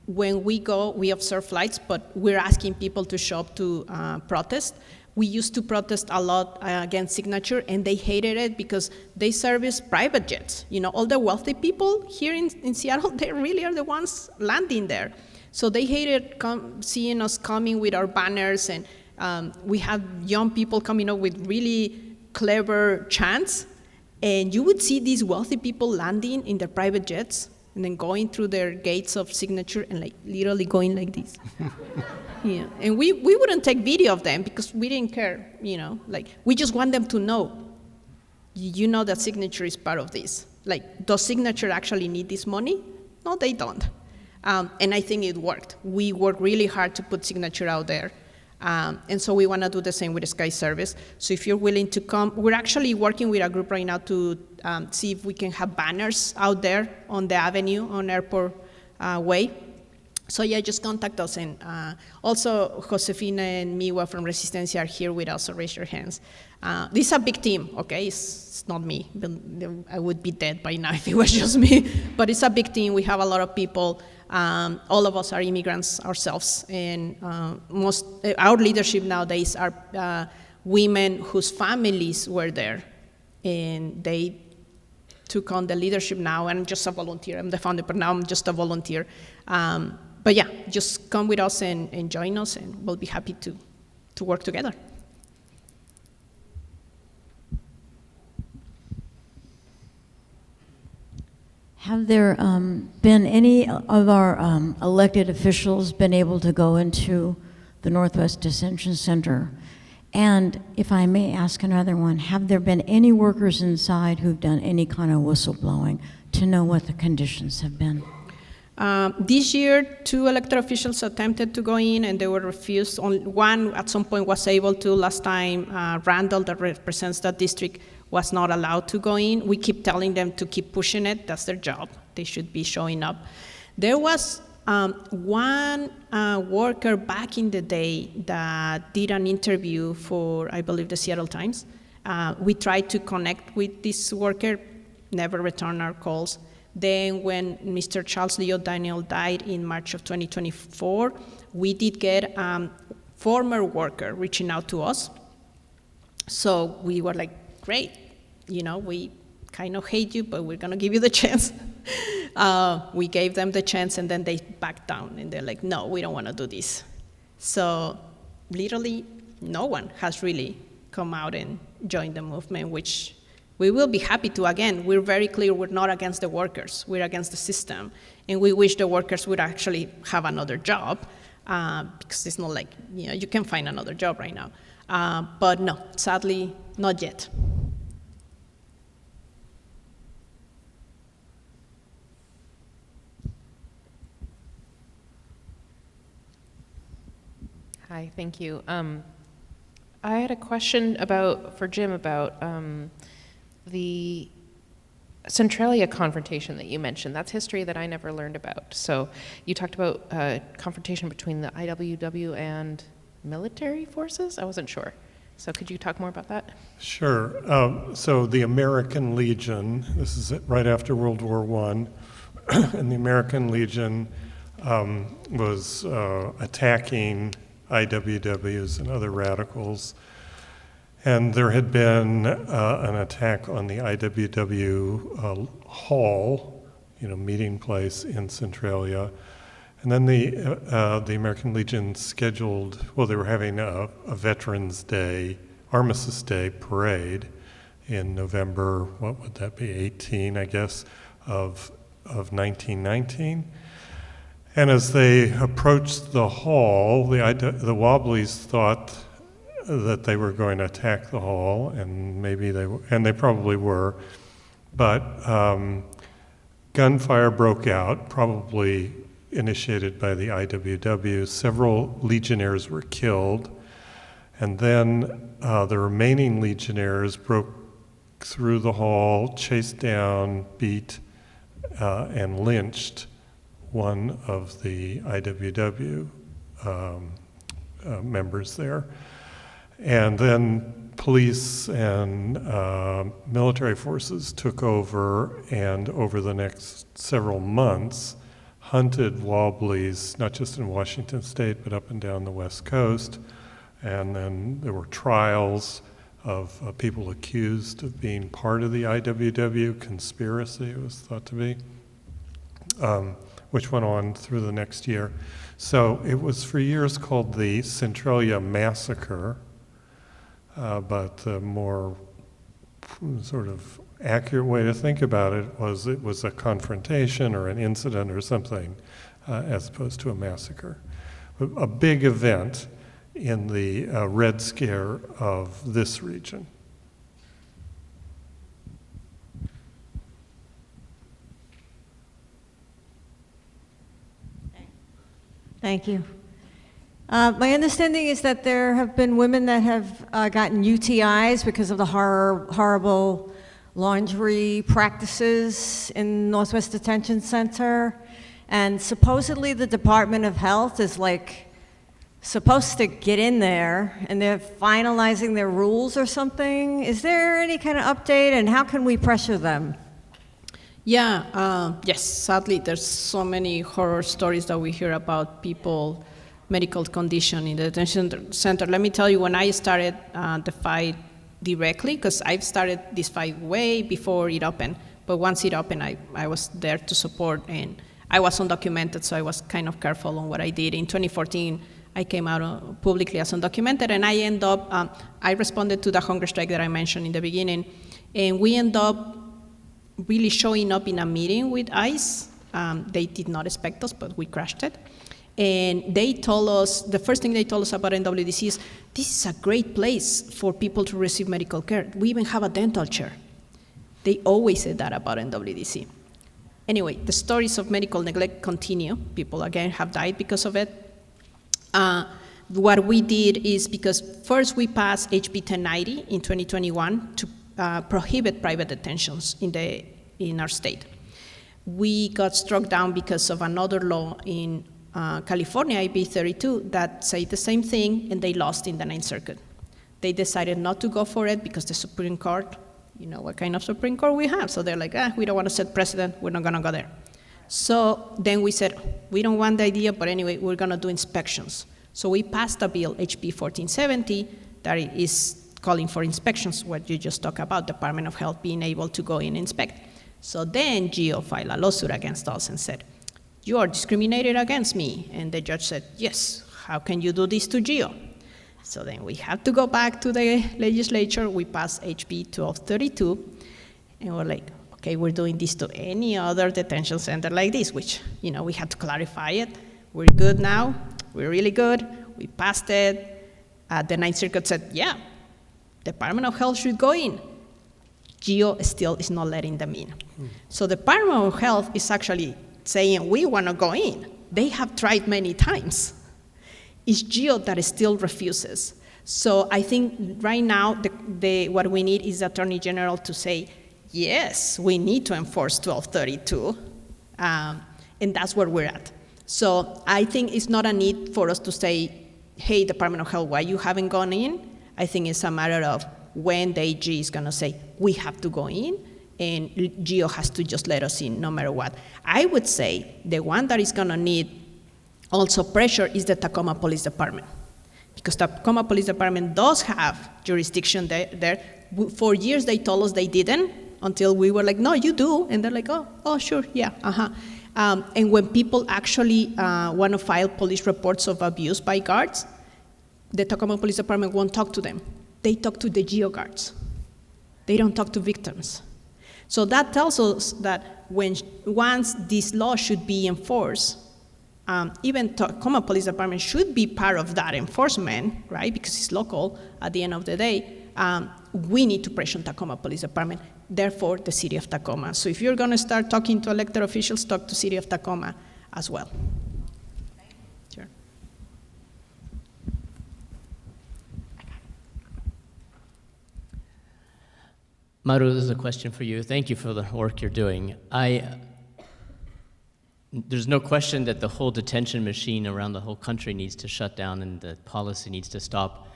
when we go, we observe flights, but we're asking people to show up to protest. We used to protest a lot against Signature, and they hated it because they service private jets. You know, all the wealthy people here in Seattle, they really are the ones landing there. So they hated seeing us coming with our banners, and we had young people coming up with really clever chants, and you would see these wealthy people landing in their private jets and then going through their gates of Signature and like literally going like this. Yeah, and we wouldn't take video of them because we didn't care, you know, like we just want them to know, you know, that Signature is part of this. Like, does Signature actually need this money? No, they don't. And I think it worked. We worked really hard to put Signature out there. And so we want to do the same with Sky Service. So if you're willing to come, we're actually working with a group right now to see if we can have banners out there on the avenue on Airport Way. So yeah, just contact us. And also, Josefina and Miwa from Resistencia are here with us, so raise your hands. This is a big team, okay? It's not me. I would be dead by now if it was just me. But it's a big team. We have a lot of people. All of us are immigrants ourselves. And our leadership nowadays are women whose families were there. And they took on the leadership now. And I'm just a volunteer. I'm the founder, but now I'm just a volunteer. But yeah, just come with us and join us, and we'll be happy to work together. Have there been any of our elected officials been able to go into the Northwest Detention Center? And if I may ask another one, have there been any workers inside who've done any kind of whistleblowing to know what the conditions have been? This year, 2 elected officials attempted to go in, and they were refused. One, at some point, was able to. Last time, Randall, that represents that district, was not allowed to go in. We keep telling them to keep pushing it. That's their job. They should be showing up. There was one worker back in the day that did an interview for, I believe, the Seattle Times. We tried to connect with this worker, never returned our calls. Then when Mr. Charles Leo Daniel died in March of 2024, we did get a former worker reaching out to us. So we were like, great, you know, we kind of hate you, but we're gonna give you the chance. We gave them the chance, and then they backed down, and they're like, no, we don't wanna do this. So literally no one has really come out and joined the movement, which we will be happy to. Again, we're very clear, we're not against the workers, we're against the system, and we wish the workers would actually have another job. because it's not like, you can find another job right now. But no, sadly, not yet. Hi, thank you. I had a question for Jim about the Centralia confrontation that you mentioned. That's history that I never learned about. So you talked about confrontation between the IWW and military forces? I wasn't sure. So could you talk more about that? Sure. So the American Legion, this is right after World War I, and the American Legion was attacking IWWs and other radicals. And there had been an attack on the IWW hall, meeting place in Centralia. And then the American Legion scheduled, they were having a Veterans Day, Armistice Day parade in November, what would that be, 18, I guess, of 1919. And as they approached the hall, the Wobblies thought that they were going to attack the hall, and maybe they probably were, but gunfire broke out, probably initiated by the IWW. Several legionnaires were killed, and then the remaining legionnaires broke through the hall, chased down, beat, and lynched one of the IWW members there. And then police and military forces took over, and over the next several months hunted Wobblies, not just in Washington State, but up and down the West Coast. And then there were trials of people accused of being part of the IWW conspiracy, it was thought to be, which went on through the next year. So it was for years called the Centralia Massacre, but the more sort of accurate way to think about it was a confrontation or an incident or something, as opposed to a massacre. A big event in the Red Scare of this region. Thank you. My understanding is that there have been women that have gotten UTIs because of the horrible laundry practices in Northwest Detention Center. And supposedly the Department of Health is supposed to get in there, and they're finalizing their rules or something. Is there any kind of update, and how can we pressure them? Yeah, yes, sadly, there's so many horror stories that we hear about people, medical condition in the detention center. Let me tell you, when I started the fight directly, because I've started this fight way before it opened, but once it opened, I was there to support, and I was undocumented, so I was kind of careful on what I did. In 2014, I came out publicly as undocumented, and I end up, I responded to the hunger strike that I mentioned in the beginning, and we end up really showing up in a meeting with ICE. They did not expect us, but we crashed it. And they told us, the first thing they told us about NWDC is, this is a great place for people to receive medical care. We even have a dental chair. They always said that about NWDC. Anyway, the stories of medical neglect continue. People, again, have died because of it. What we did is, because first we passed HB 1090 in 2021 to prohibit private detentions in our state. We got struck down because of another law in California, AB 32, that said the same thing, and they lost in the Ninth Circuit. They decided not to go for it because the Supreme Court, you know what kind of Supreme Court we have, so they're like, we don't want to set precedent, we're not gonna go there. So then we said, we don't want the idea, but anyway, we're gonna do inspections. So we passed a bill, HB 1470, that is calling for inspections, what you just talked about, Department of Health being able to go in and inspect. So then GEO filed a lawsuit against us and said, you are discriminated against me. And the judge said, yes, how can you do this to GEO? So then we had to go back to the legislature. We passed HB 1232, and we're like, okay, we're doing this to any other detention center like this, which, we had to clarify it. We're good now. we're really good, we passed it. The Ninth Circuit said, yeah, Department of Health should go in. GEO still is not letting them in. So the Department of Health is actually saying, we want to go in. They have tried many times. It's GEO that still refuses. So I think right now, what we need is the Attorney General to say, yes, we need to enforce 1232, and that's where we're at. So I think it's not a need for us to say, hey, Department of Health, why you haven't gone in? I think it's a matter of when the AG is going to say, we have to go in, and GEO has to just let us in no matter what. I would say the one that is going to need also pressure is the Tacoma Police Department, because Tacoma Police Department does have jurisdiction there. For years they told us they didn't, until we were like, no, you do, and they're like, oh, sure, yeah, and when people actually want to file police reports of abuse by guards, the Tacoma Police Department won't talk to them. They talk to the GEO guards. They don't talk to victims. So that tells us that once this law should be enforced, even Tacoma Police Department should be part of that enforcement, right? Because it's local at the end of the day. We need to pressure Tacoma Police Department, therefore the city of Tacoma. So if you're gonna start talking to elected officials, talk to city of Tacoma as well. Sure. Maru, this is a question for you. Thank you for the work you're doing. There's no question that the whole detention machine around the whole country needs to shut down and the policy needs to stop.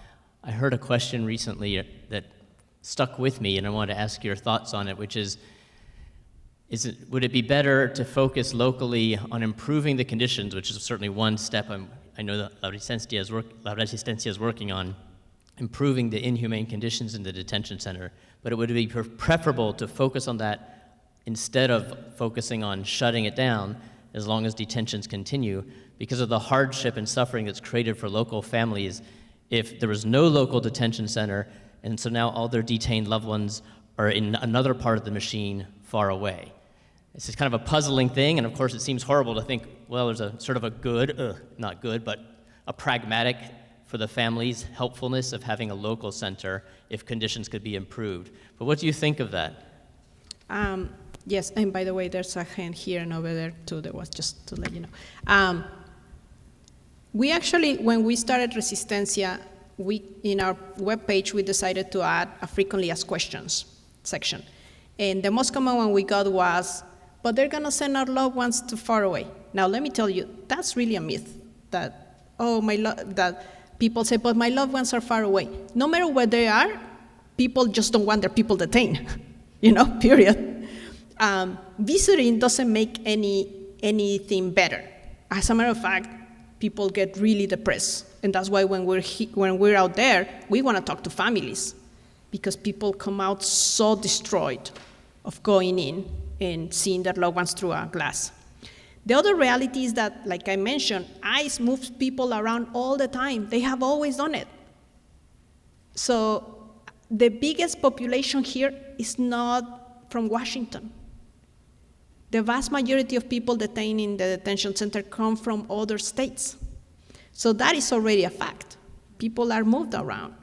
I heard a question recently that stuck with me, and I wanted to ask your thoughts on it, which is would it be better to focus locally on improving the conditions, which is certainly one step I know that La Resistencia is working on, improving the inhumane conditions in the detention center, but it would be preferable to focus on that instead of focusing on shutting it down as long as detentions continue, because of the hardship and suffering that's created for local families if there was no local detention center, and so now all their detained loved ones are in another part of the machine far away. It's just kind of a puzzling thing, and of course it seems horrible to think, well, there's a sort of a good, not good, but a pragmatic for the families' helpfulness of having a local center if conditions could be improved. But what do you think of that? Yes, and by the way, there's a hand here and over there too. There was just to let you know. We actually, when we started Resistencia, in our webpage, we decided to add a frequently asked questions section. And the most common one we got was, but they're gonna send our loved ones too far away. Now, let me tell you, that's really a myth that, that people say, but my loved ones are far away. No matter where they are, people just don't want their people detained, period. Visiting doesn't make anything better. As a matter of fact, people get really depressed. And that's why when we're out there, we want to talk to families, because people come out so destroyed of going in and seeing their loved ones through a glass. The other reality is that, like I mentioned, ICE moves people around all the time. They have always done it. So the biggest population here is not from Washington. The vast majority of people detained in the detention center come from other states. So that is already a fact. People are moved around.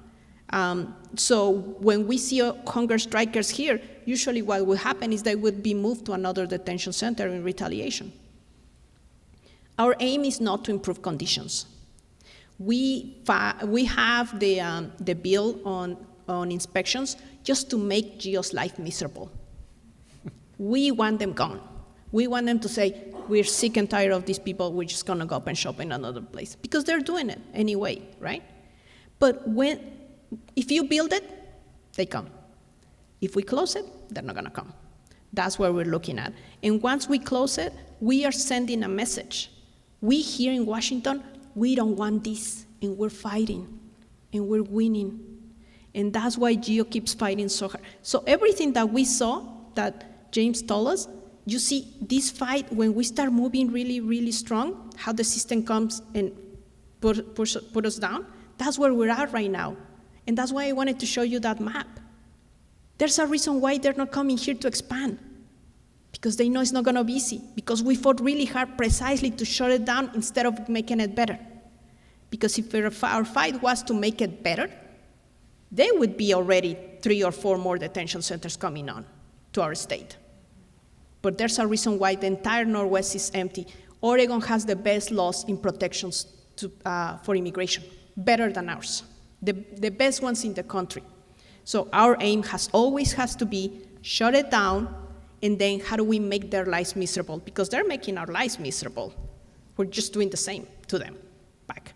So when we see hunger strikers here, usually what will happen is they would be moved to another detention center in retaliation. Our aim is not to improve conditions. We have the bill on inspections just to make GEO's life miserable. We want them gone. We want them to say, we're sick and tired of these people, we're just gonna go up and shop in another place. Because they're doing it anyway, right? But if you build it, they come. If we close it, they're not gonna come. That's what we're looking at. And once we close it, we are sending a message. We here in Washington, we don't want this, and we're fighting, and we're winning. And that's why GEO keeps fighting so hard. So everything that we saw, that James told us, you see this fight, when we start moving really, really strong, how the system comes and put us down, that's where we're at right now. And that's why I wanted to show you that map. There's a reason why they're not coming here to expand, because they know it's not gonna be easy, because we fought really hard precisely to shut it down instead of making it better. Because if our fight was to make it better, there would be already 3 or 4 more detention centers coming on to our state. But there's a reason why the entire Northwest is empty. Oregon has the best laws in protections for immigration, better than ours, the best ones in the country. So our aim always has to be shut it down, and then how do we make their lives miserable? Because they're making our lives miserable. We're just doing the same to them back.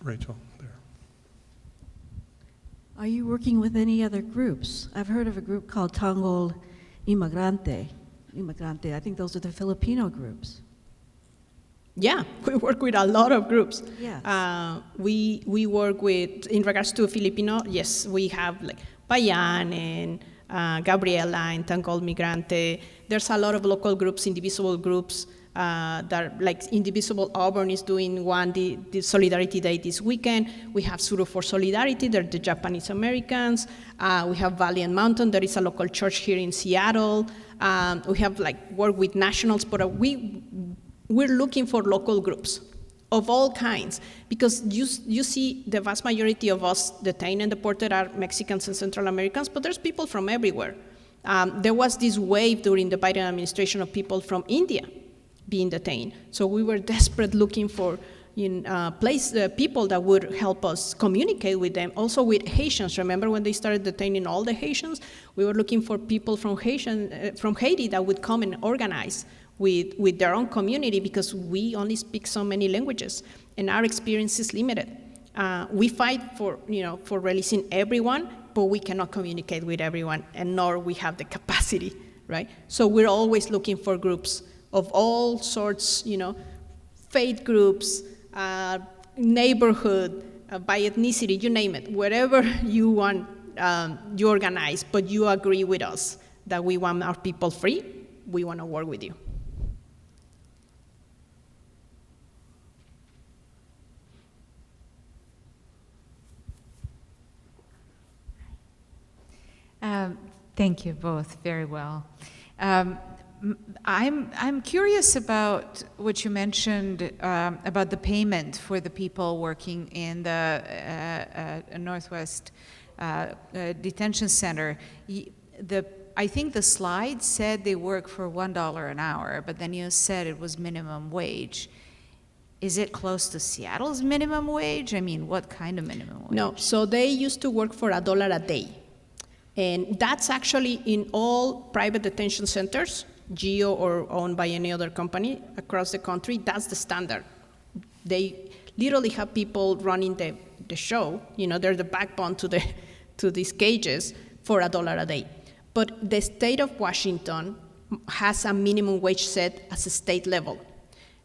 Rachel, there. Are you working with any other groups? I've heard of a group called Tanggol Imigrante. I think those are the Filipino groups. Yeah, we work with a lot of groups. Yes. We work with, in regards to Filipino, yes, we have like Bayan and Gabriela and Tanggol Migrante. There's a lot of local groups, indivisible groups, that like Indivisible Auburn is doing one, the Solidarity Day this weekend. We have Suru for Solidarity, they're the Japanese Americans. We have Valiant Mountain, there is a local church here in Seattle. We have like work with nationals, but we're looking for local groups of all kinds, because you see the vast majority of us detained and deported are Mexicans and Central Americans, but there's people from everywhere. There was this wave during the Biden administration of people from India being detained. So we were desperate looking for people that would help us communicate with them. Also with Haitians, remember when they started detaining all the Haitians? We were looking for people from Haiti that would come and organize with their own community, because we only speak so many languages and our experience is limited. We fight for releasing everyone, but we cannot communicate with everyone, and nor we have the capacity, right? So we're always looking for groups of all sorts, faith groups, neighborhood, by ethnicity, you name it, wherever you want, you organize, but you agree with us that we want our people free, we want to work with you. Thank you both very well. I'm curious about what you mentioned about the payment for the people working in the Northwest Detention Center. I think the slide said they work for $1 an hour, but then you said it was minimum wage. Is it close to Seattle's minimum wage? I mean, what kind of minimum wage? No, so they used to work for $1 a day. And that's actually in all private detention centers, GEO or owned by any other company across the country. That's the standard. They literally have people running the show. They're the backbone to these cages for $1 a day. But the state of Washington has a minimum wage set as a state level.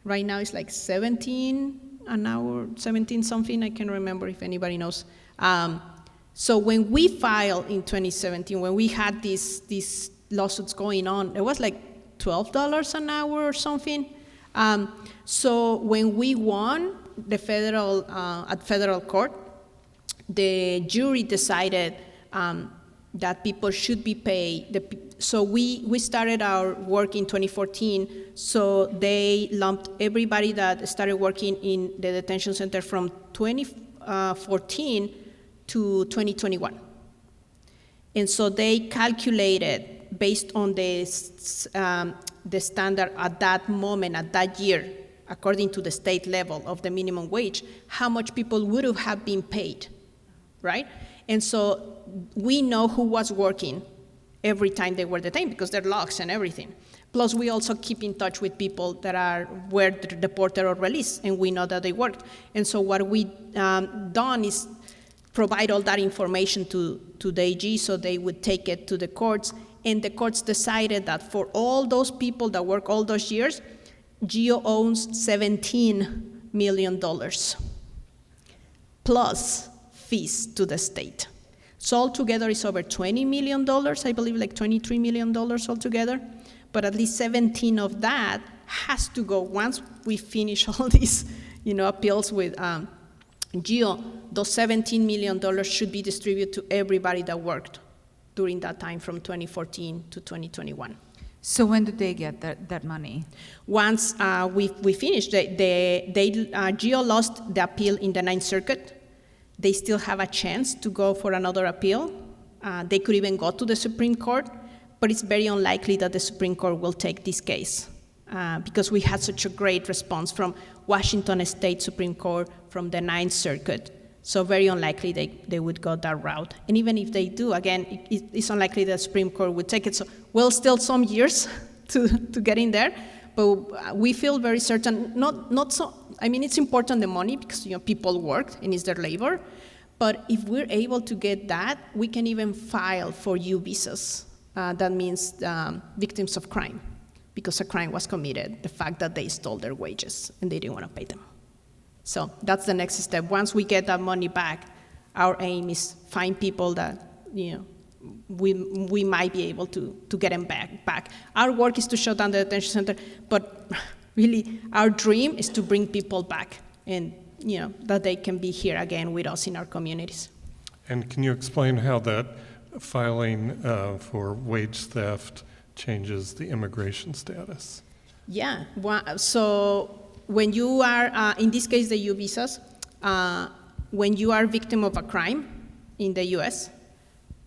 Right now it's like 17 an hour, 17 something, I can't remember if anybody knows. So when we filed in 2017, when we had these lawsuits going on, it was like $12 an hour or something. So when we won the at federal court, the jury decided that people should be paid. So we started our work in 2014, so they lumped everybody that started working in the detention center from 2014 to 2021. And so they calculated, based on the standard at that moment, at that year, according to the state level of the minimum wage, how much people would have been paid, right? And so we know who was working every time they were detained, because there are logs and everything. Plus, we also keep in touch with people that were deported or released, and we know that they worked. And so what we done is provide all that information to the AG, so they would take it to the courts, and the courts decided that for all those people that work all those years, GEO owns $17 million, plus fees to the state. So altogether it's over $20 million, I believe like $23 million altogether, but at least 17 of that has to go, once we finish all these appeals with GEO, those $17 million should be distributed to everybody that worked during that time from 2014 to 2021. So when do they get that money? Once we finish, GEO lost the appeal in the Ninth Circuit. They still have a chance to go for another appeal. They could even go to the Supreme Court, but it's very unlikely that the Supreme Court will take this case because we had such a great response from Washington State Supreme Court, from the Ninth Circuit. So very unlikely they would go that route. And even if they do, again, it's unlikely the Supreme Court would take it. So well, still some years to get in there, but we feel very certain, not so, I mean, it's important, the money, because people work and it's their labor, but if we're able to get that, we can even file for U visas. That means victims of crime, because a crime was committed, the fact that they stole their wages and they didn't want to pay them. So that's the next step. Once we get that money back, our aim is find people that we might be able to get them back. Our work is to shut down the detention center, but really our dream is to bring people back and that they can be here again with us in our communities. And can you explain how that filing for wage theft changes the immigration status? Yeah, so when you are, in this case, the U visas, when you are a victim of a crime in the US,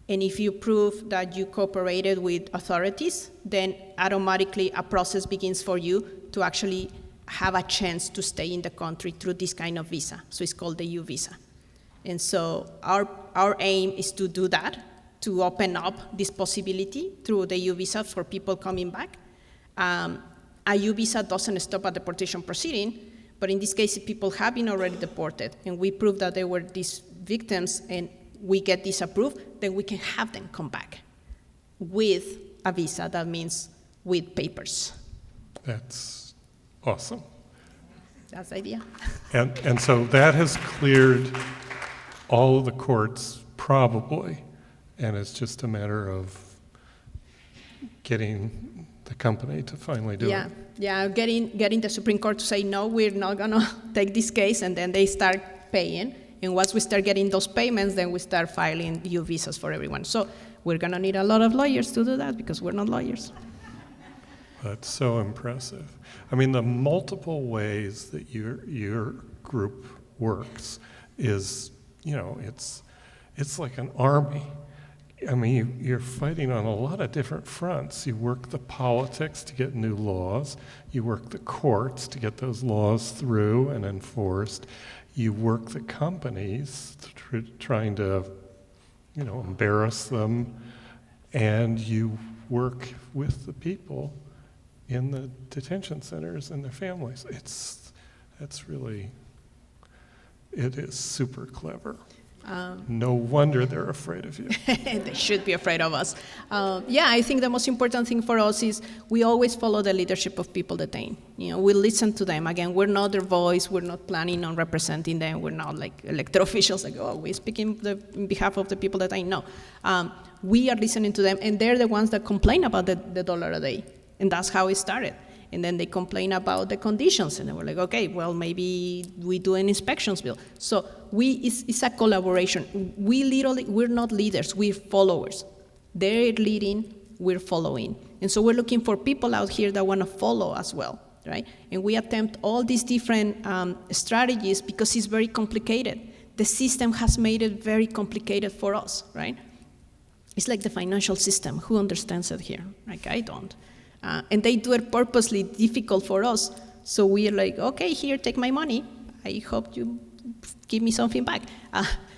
and if you prove that you cooperated with authorities, then automatically a process begins for you to actually have a chance to stay in the country through this kind of visa. So it's called the U visa. And so our aim is to do that, to open up this possibility through the U visa for people coming back. A U visa doesn't stop a deportation proceeding, but in this case, if people have been already deported and we prove that they were these victims and we get this approved, then we can have them come back with a visa. That means with papers. That's awesome. That's the idea. And so that has cleared all of the courts probably, and it's just a matter of getting the company to finally do it. Yeah, getting the Supreme Court to say, no, we're not gonna take this case, and then they start paying. And once we start getting those payments, then we start filing U visas for everyone. So we're gonna need a lot of lawyers to do that because we're not lawyers. That's so impressive. I mean, the multiple ways that your group works is, it's like an army. I mean, you're fighting on a lot of different fronts. You work the politics to get new laws. You work the courts to get those laws through and enforced. You work the companies trying to, embarrass them. And you work with the people in the detention centers and their families. It is super clever. No wonder they're afraid of you. They should be afraid of us. I think the most important thing for us is we always follow the leadership of people detained. We listen to them. Again, we're not their voice. We're not planning on representing them. We're not like elected officials, like, we speak in behalf of the people detained. No. We are listening to them, and they're the ones that complain about the $1 a day. And that's how it started. And then they complain about the conditions, and then we're like, okay, well, maybe we do an inspections bill. So it's a collaboration. We're not leaders, we're followers. They're leading, we're following. And so we're looking for people out here that want to follow as well, right? And we attempt all these different strategies because it's very complicated. The system has made it very complicated for us, right? It's like the financial system. Who understands it here? Like, I don't. And they do it purposely difficult for us. So we're like, okay, here, take my money. I hope you give me something back.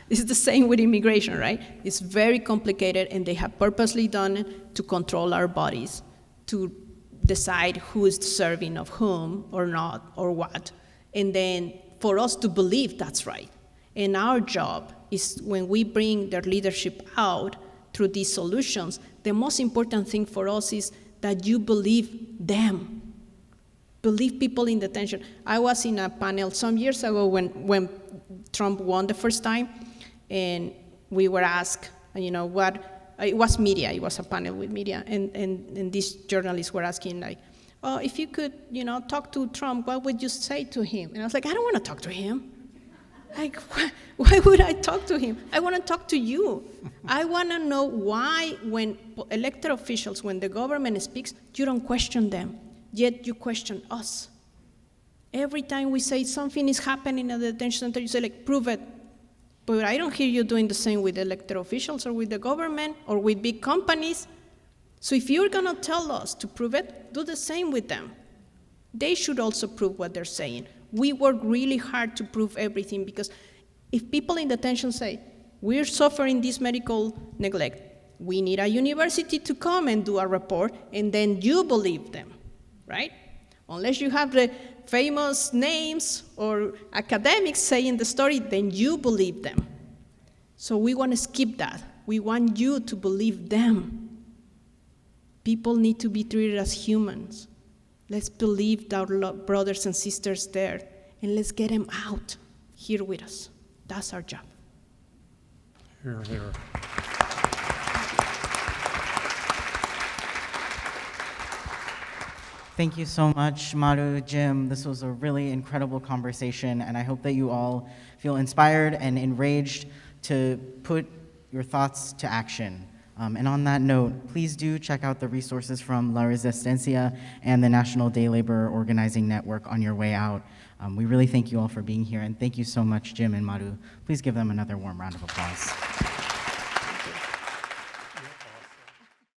It's the same with immigration, right? It's very complicated, and they have purposely done it to control our bodies, to decide who is deserving of whom or not or what. And then for us to believe that's right. And our job is when we bring their leadership out through these solutions, the most important thing for us is that you believe them. Believe people in detention. I was in a panel some years ago when Trump won the first time, and we were asked, it was media, it was a panel with media, and these journalists were asking, like, oh, if you could, talk to Trump, what would you say to him? And I was like, I don't want to talk to him. Like, why would I talk to him? I want to talk to you. I want to know why when elected officials, when the government speaks, you don't question them, yet you question us. Every time we say something is happening at the detention center, you say, like, prove it. But I don't hear you doing the same with elected officials or with the government or with big companies. So if you're going to tell us to prove it, do the same with them. They should also prove what they're saying. We work really hard to prove everything, because if people in detention say, we're suffering this medical neglect, we need a university to come and do a report, and then you believe them, right? Unless you have the famous names or academics saying the story, then you believe them. So we want to skip that. We want you to believe them. People need to be treated as humans. Let's believe our brothers and sisters there, and let's get them out here with us. That's our job. Here, here. Thank you so much, Maru, Jim. This was a really incredible conversation, and I hope that you all feel inspired and enraged to put your thoughts to action. And on that note, please do check out the resources from La Resistencia and the National Day Labor Organizing Network on your way out. We really thank you all for being here, and thank you so much, Jim and Maru. Please give them another warm round of applause.